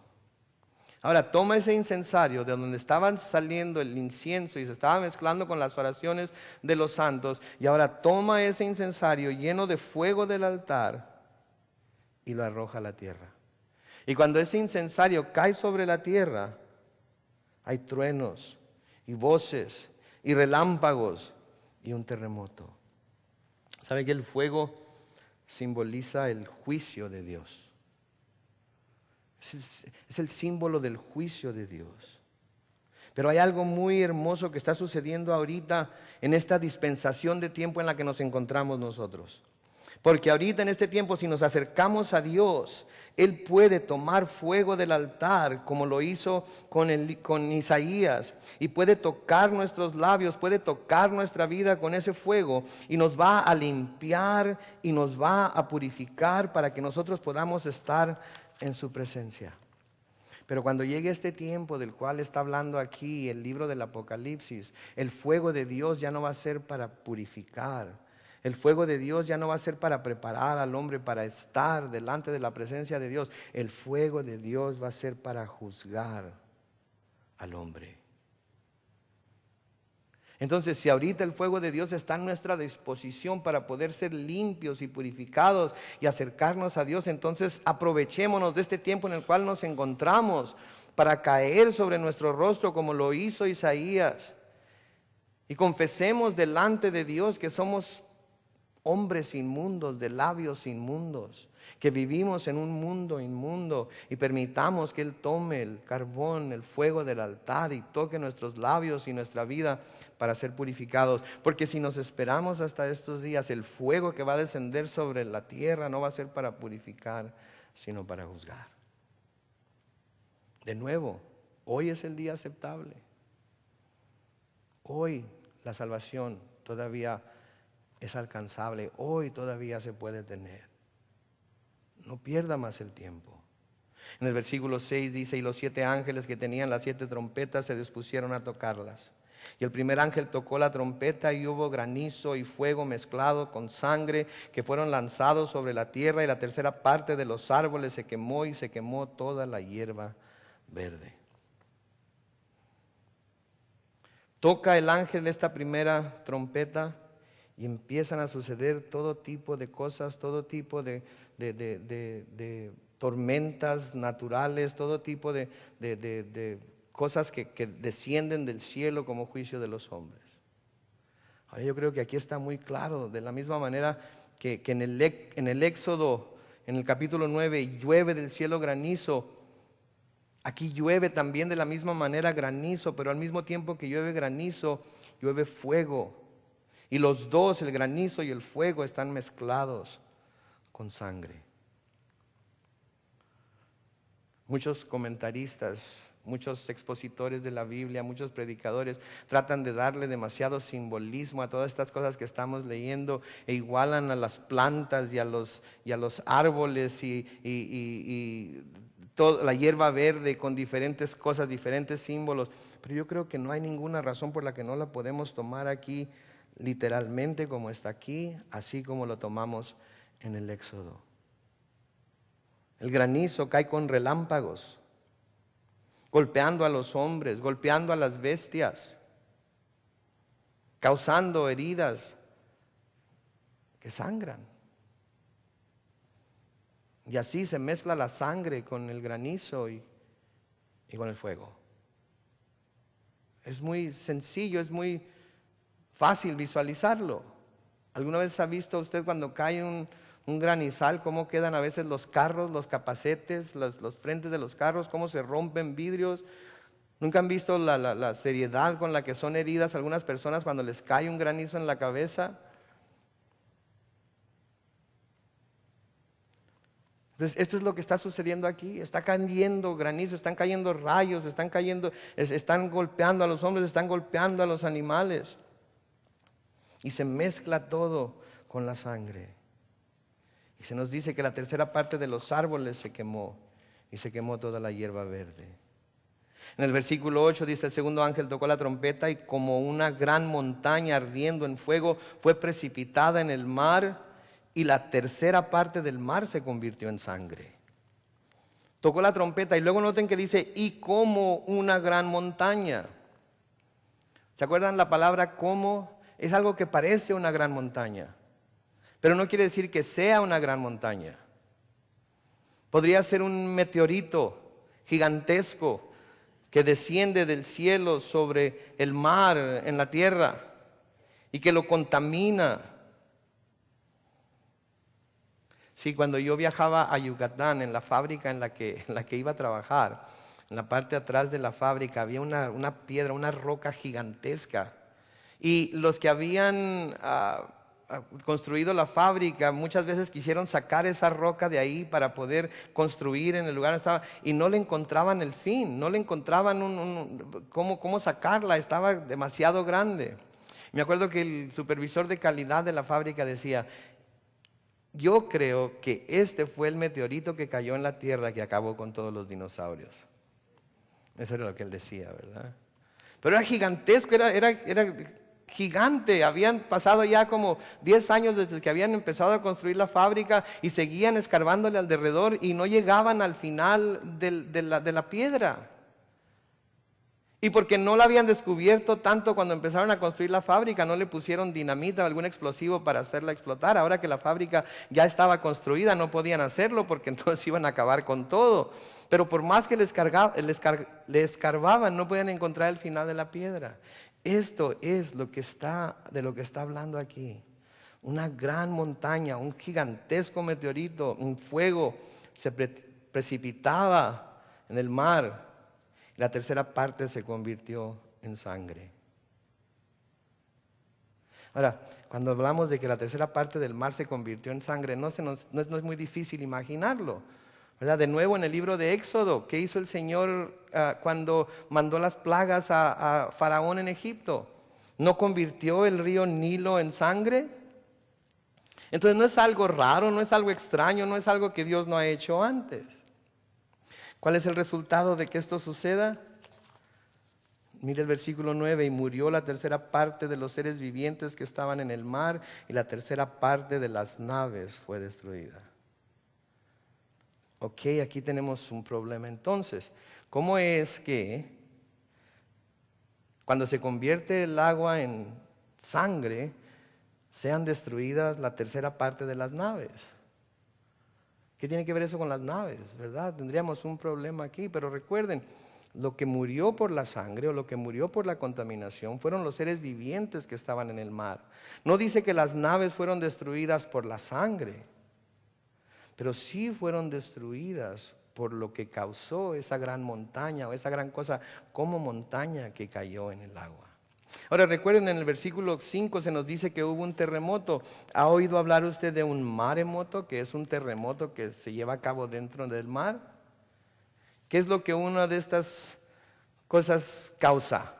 Ahora toma ese incensario de donde estaban saliendo el incienso y se estaba mezclando con las oraciones de los santos, y ahora toma ese incensario lleno de fuego del altar y lo arroja a la tierra. Y cuando ese incensario cae sobre la tierra, hay truenos y voces y relámpagos y un terremoto. ¿Sabe que el fuego simboliza el juicio de Dios? Es el símbolo del juicio de Dios. Pero hay algo muy hermoso que está sucediendo ahorita en esta dispensación de tiempo en la que nos encontramos nosotros. Porque ahorita en este tiempo, si nos acercamos a Dios, Él puede tomar fuego del altar como lo hizo con Isaías, y puede tocar nuestros labios, puede tocar nuestra vida con ese fuego, y nos va a limpiar y nos va a purificar para que nosotros podamos estar en su presencia. Pero cuando llegue este tiempo del cual está hablando aquí el libro del Apocalipsis, el fuego de Dios ya no va a ser para purificar. El fuego de Dios ya no va a ser para preparar al hombre para estar delante de la presencia de Dios. El fuego de Dios va a ser para juzgar al hombre. Entonces, si ahorita el fuego de Dios está a nuestra disposición para poder ser limpios y purificados y acercarnos a Dios, entonces aprovechémonos de este tiempo en el cual nos encontramos para caer sobre nuestro rostro como lo hizo Isaías. Y confesemos delante de Dios que somos hombres inmundos, de labios inmundos, que vivimos en un mundo inmundo, y permitamos que Él tome el carbón, el fuego del altar y toque nuestros labios y nuestra vida para ser purificados. Porque si nos esperamos hasta estos días, el fuego que va a descender sobre la tierra no va a ser para purificar, sino para juzgar. De nuevo, hoy es el día aceptable. Hoy la salvación todavía es alcanzable, hoy todavía se puede tener. No pierda más el tiempo. En el versículo 6 dice: y los 7 ángeles que tenían las 7 trompetas se dispusieron a tocarlas. Y el primer ángel tocó la trompeta, y hubo granizo y fuego mezclado con sangre, que fueron lanzados sobre la tierra, y la tercera parte de los árboles se quemó, y se quemó toda la hierba verde. Toca el ángel esta primera trompeta, y empiezan a suceder todo tipo de cosas, todo tipo de tormentas naturales, todo tipo de cosas que descienden del cielo como juicio de los hombres. Ahora yo creo que aquí está muy claro, de la misma manera que en el Éxodo, en el capítulo 9, llueve del cielo granizo. Aquí llueve también de la misma manera granizo, pero al mismo tiempo que llueve granizo, llueve fuego. Y los dos, el granizo y el fuego, están mezclados con sangre. Muchos comentaristas, muchos expositores de la Biblia, muchos predicadores tratan de darle demasiado simbolismo a todas estas cosas que estamos leyendo, e igualan a las plantas y a los árboles y toda la hierba verde con diferentes cosas, diferentes símbolos. Pero yo creo que no hay ninguna razón por la que no la podemos tomar aquí literalmente como está aquí, así como lo tomamos en el Éxodo. El granizo cae con relámpagos, golpeando a los hombres, golpeando a las bestias, causando heridas que sangran. Y así se mezcla la sangre con el granizo y con el fuego. Es muy sencillo, es muy fácil visualizarlo. ¿Alguna vez ha visto usted cuando cae un granizal cómo quedan a veces los carros, los capacetes, los frentes de los carros, cómo se rompen vidrios? ¿Nunca han visto la seriedad con la que son heridas algunas personas cuando les cae un granizo en la cabeza? Entonces, esto es lo que está sucediendo aquí. Está cayendo granizo, están cayendo rayos, están golpeando a los hombres, están golpeando a los animales. Y se mezcla todo con la sangre. Y se nos dice que la tercera parte de los árboles se quemó, y se quemó toda la hierba verde. En el versículo 8 dice: el segundo ángel tocó la trompeta, y como una gran montaña ardiendo en fuego fue precipitada en el mar, y la tercera parte del mar se convirtió en sangre. Tocó la trompeta y luego noten que dice, y como una gran montaña. ¿Se acuerdan la palabra como? Es algo que parece una gran montaña, pero no quiere decir que sea una gran montaña. Podría ser un meteorito gigantesco que desciende del cielo sobre el mar en la tierra y que lo contamina. Sí, cuando yo viajaba a Yucatán, en la fábrica en la que iba a trabajar, en la parte de atrás de la fábrica había una piedra, una roca gigantesca. Y los que habían construido la fábrica muchas veces quisieron sacar esa roca de ahí para poder construir en el lugar donde estaba, y no le encontraban el fin, no le encontraban cómo sacarla, estaba demasiado grande. Me acuerdo que el supervisor de calidad de la fábrica decía, yo creo que este fue el meteorito que cayó en la tierra que acabó con todos los dinosaurios. Eso era lo que él decía, ¿verdad? Pero era gigantesco, era gigante. Habían pasado ya como 10 años desde que habían empezado a construir la fábrica y seguían escarbándole alrededor y no llegaban al final de la piedra. Y porque no la habían descubierto tanto cuando empezaron a construir la fábrica, no le pusieron dinamita o algún explosivo para hacerla explotar. Ahora que la fábrica ya estaba construida, no podían hacerlo porque entonces iban a acabar con todo. Pero por más que le escarbaban, no podían encontrar el final de la piedra. Esto es de lo que está hablando aquí. Una gran montaña, un gigantesco meteorito, un fuego se precipitaba en el mar. La tercera parte se convirtió en sangre. Ahora, cuando hablamos de que la tercera parte del mar se convirtió en sangre, no es muy difícil imaginarlo, ¿verdad? De nuevo en el libro de Éxodo, ¿qué hizo el Señor cuando mandó las plagas a Faraón en Egipto? ¿No convirtió el río Nilo en sangre? Entonces no es algo raro, no es algo extraño, no es algo que Dios no ha hecho antes. ¿Cuál es el resultado de que esto suceda? Mire el versículo 9, y murió la tercera parte de los seres vivientes que estaban en el mar, y la tercera parte de las naves fue destruida. Ok, aquí tenemos un problema entonces. ¿Cómo es que cuando se convierte el agua en sangre, sean destruidas la tercera parte de las naves? ¿Qué tiene que ver eso con las naves, verdad? Tendríamos un problema aquí, pero recuerden, lo que murió por la sangre o lo que murió por la contaminación fueron los seres vivientes que estaban en el mar. No dice que las naves fueron destruidas por la sangre, pero sí fueron destruidas por lo que causó esa gran montaña o esa gran cosa como montaña que cayó en el agua. Ahora recuerden, en el versículo 5 se nos dice que hubo un terremoto. ¿Ha oído hablar usted de un maremoto, que es un terremoto que se lleva a cabo dentro del mar? ¿Qué es lo que una de estas cosas causa?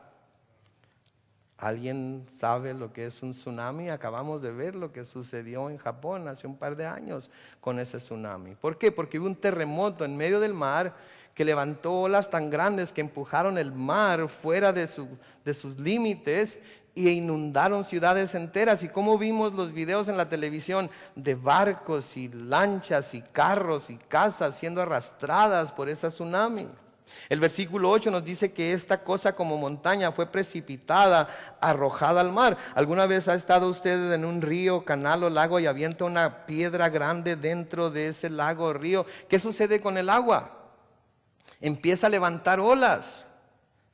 ¿Alguien sabe lo que es un tsunami? Acabamos de ver lo que sucedió en Japón hace un par de años con ese tsunami. ¿Por qué? Porque hubo un terremoto en medio del mar que levantó olas tan grandes que empujaron el mar fuera de sus límites e inundaron ciudades enteras. Y como vimos los videos en la televisión de barcos y lanchas y carros y casas siendo arrastradas por ese tsunami. El versículo 8 nos dice que esta cosa como montaña fue precipitada, arrojada al mar. ¿Alguna vez ha estado usted en un río, canal o lago y avienta una piedra grande dentro de ese lago o río? ¿Qué sucede con el agua? Empieza a levantar olas,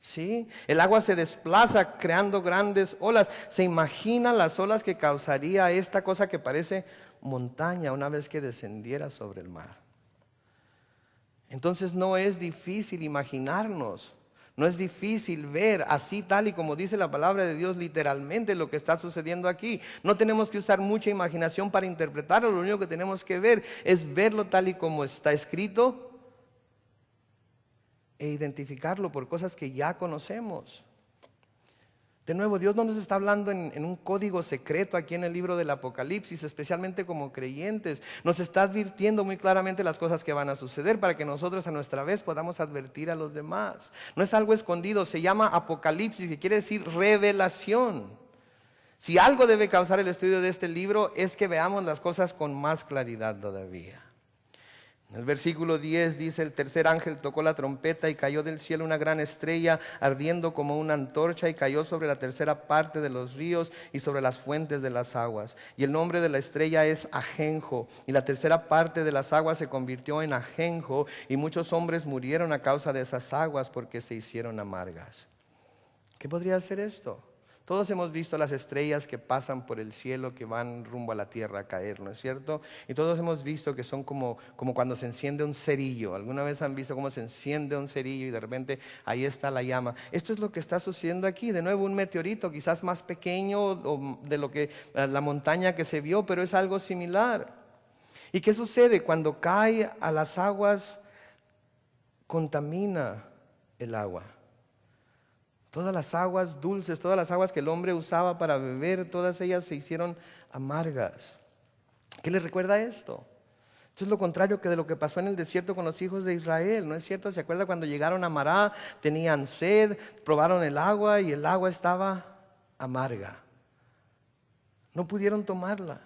¿sí? El agua se desplaza creando grandes olas. ¿Se imagina las olas que causaría esta cosa que parece montaña una vez que descendiera sobre el mar? Entonces no es difícil imaginarnos, no es difícil ver así tal y como dice la palabra de Dios literalmente lo que está sucediendo aquí. No tenemos que usar mucha imaginación para interpretarlo, lo único que tenemos que ver es verlo tal y como está escrito e identificarlo por cosas que ya conocemos. De nuevo, Dios no nos está hablando en un código secreto aquí en el libro del Apocalipsis, especialmente como creyentes. Nos está advirtiendo muy claramente las cosas que van a suceder para que nosotros a nuestra vez podamos advertir a los demás. No es algo escondido, se llama Apocalipsis, que quiere decir revelación. Si algo debe causar el estudio de este libro es que veamos las cosas con más claridad todavía. El versículo 10 dice: el tercer ángel tocó la trompeta y cayó del cielo una gran estrella ardiendo como una antorcha, y cayó sobre la tercera parte de los ríos y sobre las fuentes de las aguas. Y el nombre de la estrella es Ajenjo, y la tercera parte de las aguas se convirtió en ajenjo, y muchos hombres murieron a causa de esas aguas porque se hicieron amargas. ¿Qué podría ser esto? Todos hemos visto las estrellas que pasan por el cielo, que van rumbo a la tierra a caer, ¿no es cierto? Y todos hemos visto que son como cuando se enciende un cerillo. ¿Alguna vez han visto cómo se enciende un cerillo y de repente ahí está la llama? Esto es lo que está sucediendo aquí. De nuevo, un meteorito quizás más pequeño o de lo que la montaña que se vio, pero es algo similar. ¿Y qué sucede? Cuando cae a las aguas, contamina el agua. Todas las aguas dulces, todas las aguas que el hombre usaba para beber, todas ellas se hicieron amargas. ¿Qué les recuerda esto? Esto es lo contrario que de lo que pasó en el desierto con los hijos de Israel, ¿no es cierto? ¿Se acuerda cuando llegaron a Mará, tenían sed, probaron el agua y el agua estaba amarga? No pudieron tomarla.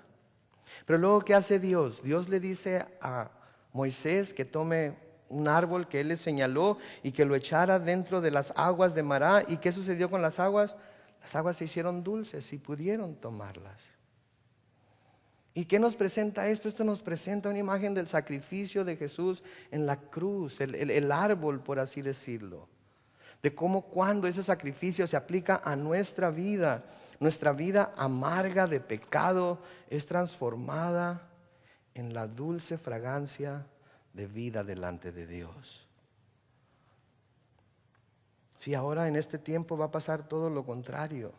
Pero luego, ¿qué hace Dios? Dios le dice a Moisés que tome un árbol que él le señaló y que lo echara dentro de las aguas de Mará. ¿Y qué sucedió con las aguas? Las aguas se hicieron dulces y pudieron tomarlas. ¿Y qué nos presenta esto? Esto nos presenta una imagen del sacrificio de Jesús en la cruz, el árbol, por así decirlo. De cómo cuando ese sacrificio se aplica a nuestra vida amarga de pecado es transformada en la dulce fragancia de vida delante de Dios. Sí, ahora en este tiempo va a pasar todo lo contrario.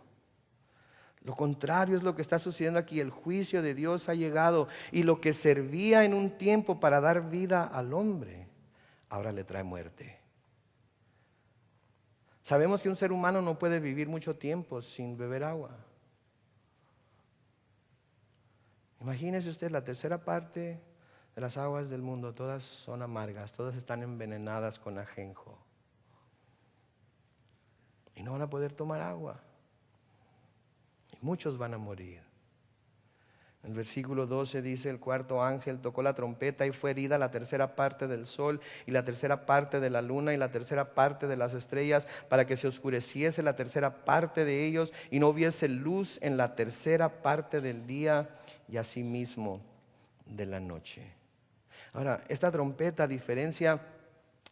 Lo contrario es lo que está sucediendo aquí. El juicio de Dios ha llegado, y lo que servía en un tiempo para dar vida al hombre, ahora le trae muerte. Sabemos que un ser humano no puede vivir mucho tiempo sin beber agua. Imagínese usted, la tercera parte de las aguas del mundo, todas son amargas, todas están envenenadas con ajenjo. Y no van a poder tomar agua. Y muchos van a morir. El versículo 12 dice: el cuarto ángel tocó la trompeta y fue herida la tercera parte del sol y la tercera parte de la luna y la tercera parte de las estrellas, para que se oscureciese la tercera parte de ellos y no hubiese luz en la tercera parte del día y asimismo de la noche. Ahora, esta trompeta, a diferencia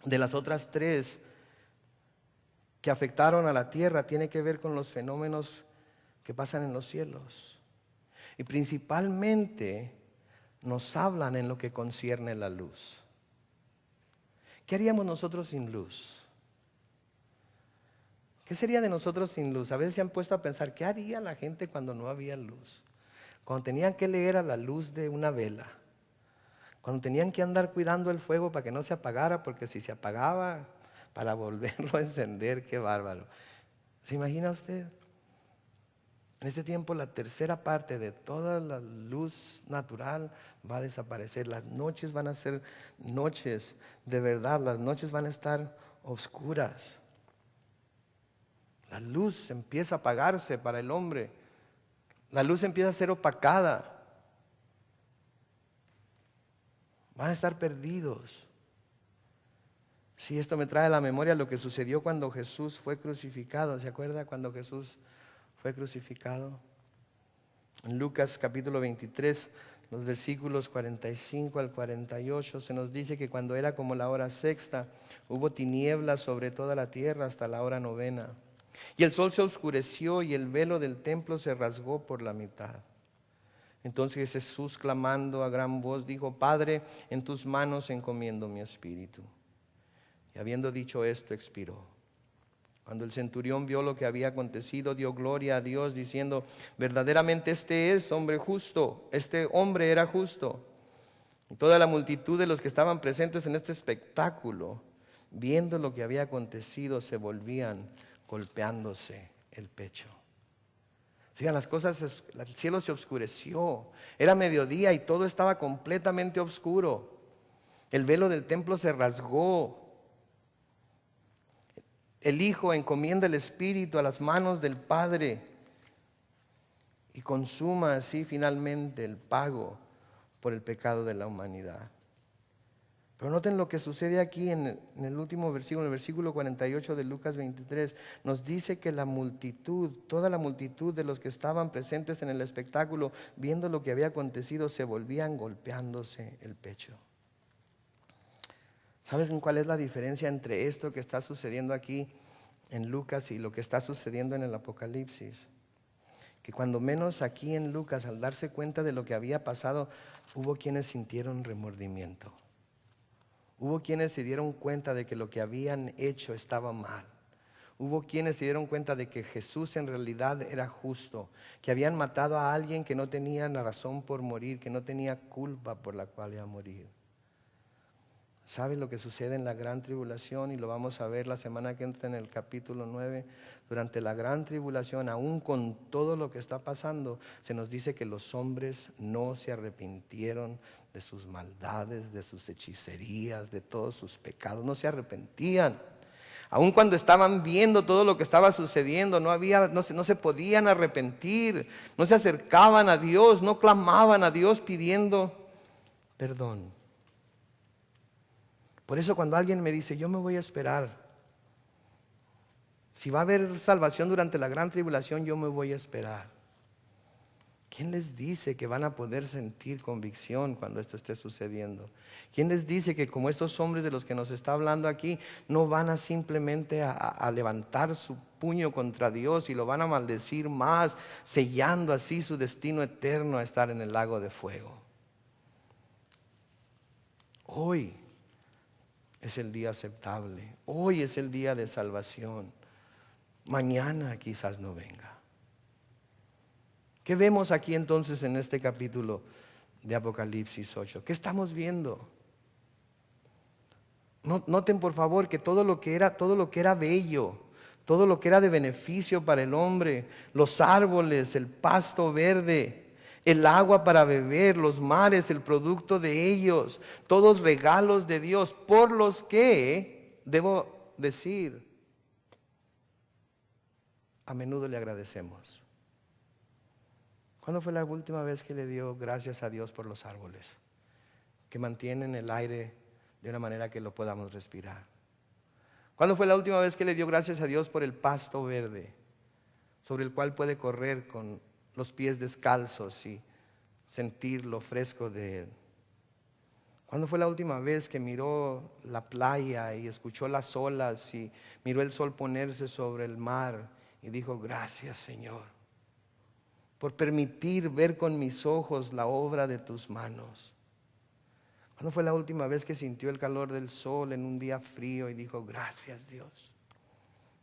de las otras tres que afectaron a la tierra, tiene que ver con los fenómenos que pasan en los cielos. Y principalmente nos hablan en lo que concierne la luz. ¿Qué haríamos nosotros sin luz? ¿Qué sería de nosotros sin luz? A veces se han puesto a pensar, ¿qué haría la gente cuando no había luz? Cuando tenían que leer a la luz de una vela. Cuando tenían que andar cuidando el fuego para que no se apagara, porque si se apagaba, para volverlo a encender, qué bárbaro. ¿Se imagina usted? En ese tiempo la tercera parte de toda la luz natural va a desaparecer. Las noches van a ser noches de verdad, las noches van a estar oscuras. La luz empieza a apagarse para el hombre. La luz empieza a ser opacada. Van a estar perdidos. Sí, esto me trae a la memoria lo que sucedió cuando Jesús fue crucificado. ¿Se acuerda cuando Jesús fue crucificado? En Lucas capítulo 23, los versículos 45 al 48, se nos dice que cuando era como la hora sexta, hubo tinieblas sobre toda la tierra hasta la hora novena. Y el sol se oscureció y el velo del templo se rasgó por la mitad. Entonces Jesús, clamando a gran voz, dijo: Padre, en tus manos encomiendo mi espíritu. Y habiendo dicho esto, expiró. Cuando el centurión vio lo que había acontecido, dio gloria a Dios, diciendo: verdaderamente este es hombre justo, este hombre era justo. Y toda la multitud de los que estaban presentes en este espectáculo, viendo lo que había acontecido, se volvían golpeándose el pecho. Fíjense, las cosas, el cielo se oscureció, era mediodía y todo estaba completamente oscuro. El velo del templo se rasgó. El Hijo encomienda el Espíritu a las manos del Padre y consuma así finalmente el pago por el pecado de la humanidad. Pero noten lo que sucede aquí en el último versículo, en el versículo 48 de Lucas 23. Nos dice que la multitud, toda la multitud de los que estaban presentes en el espectáculo, viendo lo que había acontecido, se volvían golpeándose el pecho. ¿Sabes cuál es la diferencia entre esto que está sucediendo aquí en Lucas y lo que está sucediendo en el Apocalipsis? Que cuando menos aquí en Lucas, al darse cuenta de lo que había pasado, hubo quienes sintieron remordimiento. Hubo quienes se dieron cuenta de que lo que habían hecho estaba mal. Hubo quienes se dieron cuenta de que Jesús en realidad era justo, que habían matado a alguien que no tenía razón por morir, que no tenía culpa por la cual iba a morir. ¿Sabes lo que sucede en la gran tribulación? Y lo vamos a ver la semana que entra en el capítulo 9. Durante la gran tribulación, aún con todo lo que está pasando, se nos dice que los hombres no se arrepintieron de sus maldades, de sus hechicerías, de todos sus pecados. No se arrepentían. Aun cuando estaban viendo todo lo que estaba sucediendo, no se podían arrepentir, no se acercaban a Dios, no clamaban a Dios pidiendo perdón. Por eso cuando alguien me dice, yo me voy a esperar, si va a haber salvación durante la gran tribulación, yo me voy a esperar. ¿Quién les dice que van a poder sentir convicción cuando esto esté sucediendo? ¿Quién les dice que como estos hombres de los que nos está hablando aquí, no van a simplemente a levantar su puño contra Dios y lo van a maldecir más, sellando así su destino eterno a estar en el lago de fuego? Hoy es el día aceptable. Hoy es el día de salvación. Mañana quizás no venga. ¿Qué vemos aquí entonces en este capítulo de Apocalipsis 8? ¿Qué estamos viendo? Noten por favor que todo lo que era bello, todo lo que era de beneficio para el hombre, los árboles, el pasto verde, el agua para beber, los mares, el producto de ellos, todos regalos de Dios, por los que, debo decir, a menudo le agradecemos. ¿Cuándo fue la última vez que le dio gracias a Dios por los árboles que mantienen el aire de una manera que lo podamos respirar? ¿Cuándo fue la última vez que le dio gracias a Dios por el pasto verde sobre el cual puede correr con los pies descalzos y sentir lo fresco de él? ¿Cuándo fue la última vez que miró la playa y escuchó las olas y miró el sol ponerse sobre el mar y dijo, gracias Señor, por permitir ver con mis ojos la obra de tus manos? ¿Cuándo fue la última vez que sintió el calor del sol en un día frío y dijo, gracias Dios,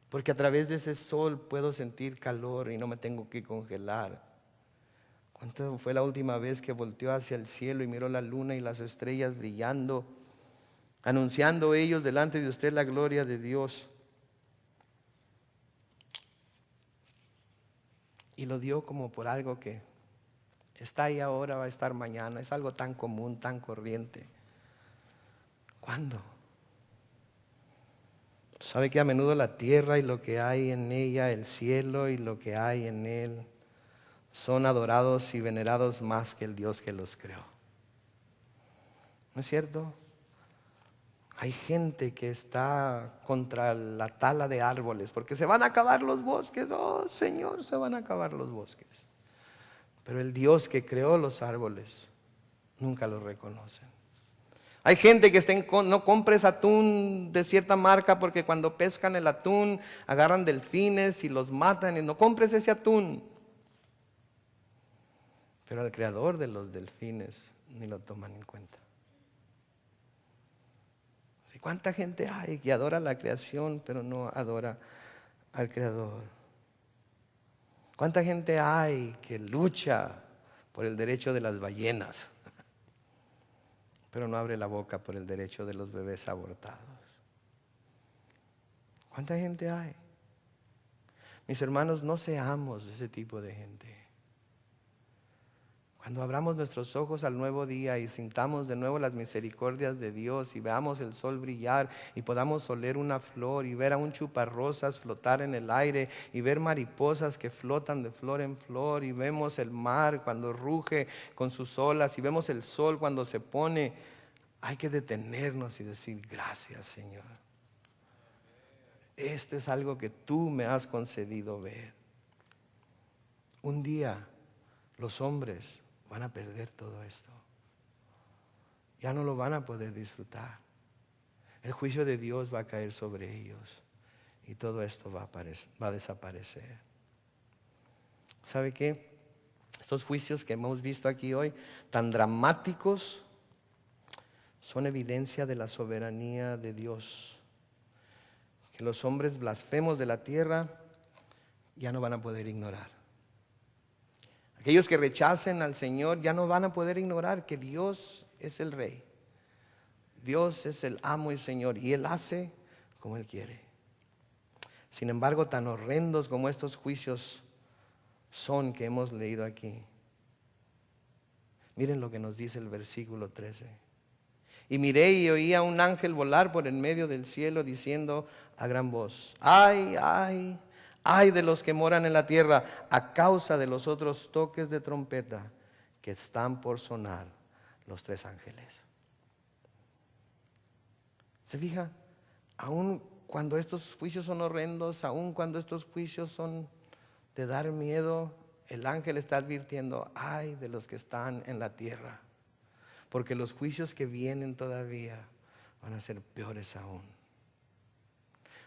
porque a través de ese sol puedo sentir calor y no me tengo que congelar? ¿Cuándo fue la última vez que volteó hacia el cielo y miró la luna y las estrellas brillando, anunciando ellos delante de usted la gloria de Dios? Y lo dio como por algo que está ahí ahora, va a estar mañana. Es algo tan común, tan corriente. ¿Cuándo? ¿Sabe que a menudo la tierra y lo que hay en ella, el cielo y lo que hay en él, son adorados y venerados más que el Dios que los creó? ¿No es cierto? Hay gente que está contra la tala de árboles porque se van a acabar los bosques. Oh Señor, se van a acabar los bosques. Pero el Dios que creó los árboles nunca los reconocen. Hay gente que está no compres atún de cierta marca porque cuando pescan el atún agarran delfines y los matan, y no compres ese atún. Pero al creador de los delfines ni lo toman en cuenta. ¿Cuánta gente hay que adora la creación pero no adora al creador? ¿Cuánta gente hay que lucha por el derecho de las ballenas pero no abre la boca por el derecho de los bebés abortados? ¿Cuánta gente hay? Mis hermanos, no seamos ese tipo de gente. Cuando abramos nuestros ojos al nuevo día y sintamos de nuevo las misericordias de Dios y veamos el sol brillar y podamos oler una flor y ver a un chuparrosas flotar en el aire y ver mariposas que flotan de flor en flor y vemos el mar cuando ruge con sus olas y vemos el sol cuando se pone hay que detenernos y decir: gracias, Señor. Esto es algo que tú me has concedido ver. Un día los hombres van a perder todo esto. Ya no lo van a poder disfrutar. El juicio de Dios va a caer sobre ellos y todo esto va a desaparecer. ¿Sabe qué? Estos juicios que hemos visto aquí hoy, tan dramáticos, son evidencia de la soberanía de Dios. Que los hombres blasfemos de la tierra ya no van a poder ignorar. Aquellos que rechacen al Señor ya no van a poder ignorar que Dios es el Rey. Dios es el amo y Señor, y Él hace como Él quiere. Sin embargo, tan horrendos como estos juicios son que hemos leído aquí, miren lo que nos dice el versículo 13. Y miré y oí a un ángel volar por en medio del cielo, diciendo a gran voz: ay, ay, ay de los que moran en la tierra, a causa de los otros toques de trompeta que están por sonar los 3 ángeles. ¿Se fija? Aun cuando estos juicios son horrendos, aun cuando estos juicios son de dar miedo, el ángel está advirtiendo: ay de los que están en la tierra, porque los juicios que vienen todavía van a ser peores aún.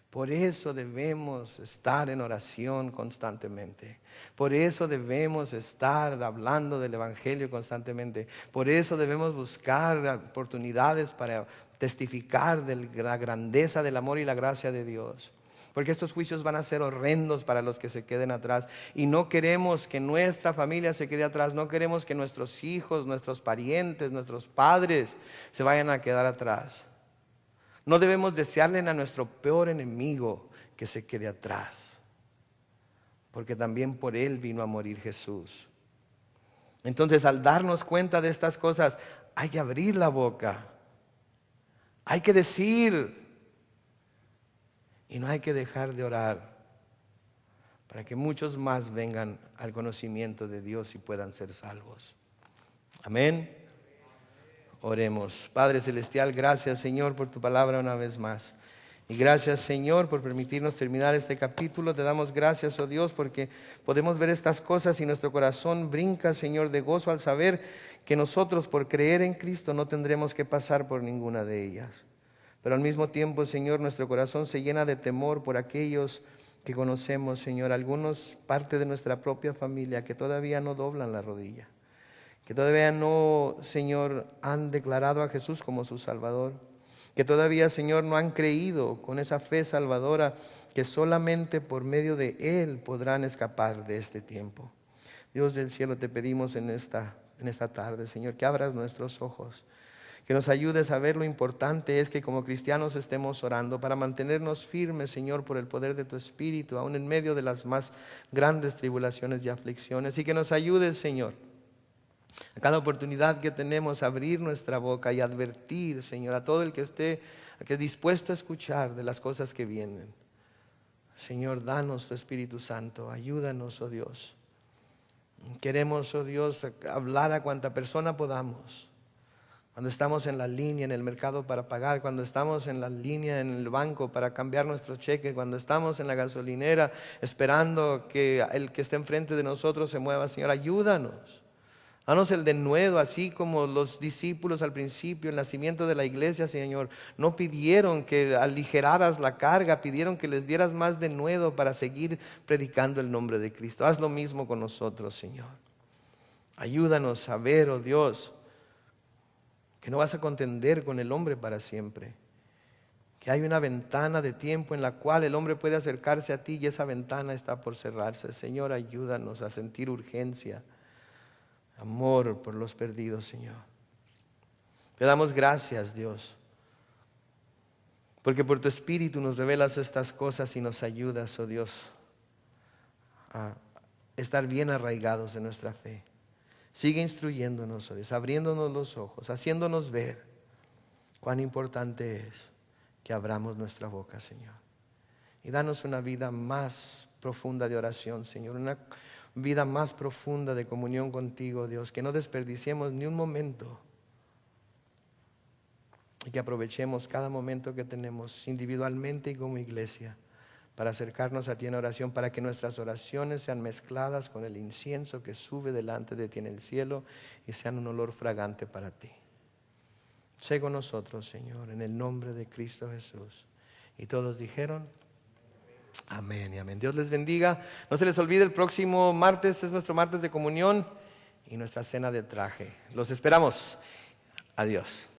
Por eso debemos estar en oración constantemente. Por eso debemos estar hablando del Evangelio constantemente. Por eso debemos buscar oportunidades para testificar de la grandeza del amor y la gracia de Dios. Porque estos juicios van a ser horrendos para los que se queden atrás. Y no queremos que nuestra familia se quede atrás. No queremos que nuestros hijos, nuestros parientes, nuestros padres se vayan a quedar atrás. No debemos desearle a nuestro peor enemigo que se quede atrás, porque también por él vino a morir Jesús. Entonces, al darnos cuenta de estas cosas, hay que abrir la boca, hay que decir, y no hay que dejar de orar para que muchos más vengan al conocimiento de Dios y puedan ser salvos. Amén. Oremos. Padre Celestial, gracias, Señor, por tu palabra una vez más. Y gracias, Señor, por permitirnos terminar este capítulo. Te damos gracias, oh Dios, porque podemos ver estas cosas y nuestro corazón brinca, Señor, de gozo al saber que nosotros, por creer en Cristo, no tendremos que pasar por ninguna de ellas. Pero al mismo tiempo, Señor, nuestro corazón se llena de temor por aquellos que conocemos, Señor, algunos parte de nuestra propia familia que todavía no doblan la rodilla, que todavía no, Señor, han declarado a Jesús como su Salvador, que todavía, Señor, no han creído con esa fe salvadora que solamente por medio de Él podrán escapar de este tiempo. Dios del cielo, te pedimos en esta tarde, Señor, que abras nuestros ojos, que nos ayudes a ver lo importante es que como cristianos estemos orando para mantenernos firmes, Señor, por el poder de tu Espíritu, aún en medio de las más grandes tribulaciones y aflicciones, y que nos ayudes, Señor, a cada oportunidad que tenemos, abrir nuestra boca y advertir, Señor, a todo el que esté dispuesto a escuchar de las cosas que vienen. Señor, danos tu Espíritu Santo, ayúdanos, oh Dios. Queremos, oh Dios, hablar a cuanta persona podamos. Cuando estamos en la línea en el mercado para pagar, cuando estamos en la línea en el banco para cambiar nuestro cheque, cuando estamos en la gasolinera esperando que el que esté enfrente de nosotros se mueva, Señor, ayúdanos. Danos el denuedo, así como los discípulos al principio, el nacimiento de la iglesia, Señor, no pidieron que aligeraras la carga, pidieron que les dieras más denuedo para seguir predicando el nombre de Cristo. Haz lo mismo con nosotros, Señor. Ayúdanos a ver, oh Dios, que no vas a contender con el hombre para siempre, que hay una ventana de tiempo en la cual el hombre puede acercarse a ti y esa ventana está por cerrarse. Señor, ayúdanos a sentir urgencia, amor por los perdidos, Señor. Te damos gracias, Dios, porque por tu Espíritu nos revelas estas cosas y nos ayudas, oh Dios, a estar bien arraigados de nuestra fe. Sigue instruyéndonos, oh Dios, abriéndonos los ojos, haciéndonos ver cuán importante es que abramos nuestra boca, Señor. Y danos una vida más profunda de oración, Señor, una vida más profunda de comunión contigo, Dios, que no desperdiciemos ni un momento y que aprovechemos cada momento que tenemos individualmente y como iglesia para acercarnos a ti en oración, para que nuestras oraciones sean mezcladas con el incienso que sube delante de ti en el cielo y sean un olor fragante para ti. Sé con nosotros, Señor, en el nombre de Cristo Jesús. Y todos dijeron, amén y amén. Dios les bendiga. No se les olvide, el próximo martes es nuestro martes de comunión y nuestra cena de traje. Los esperamos. Adiós.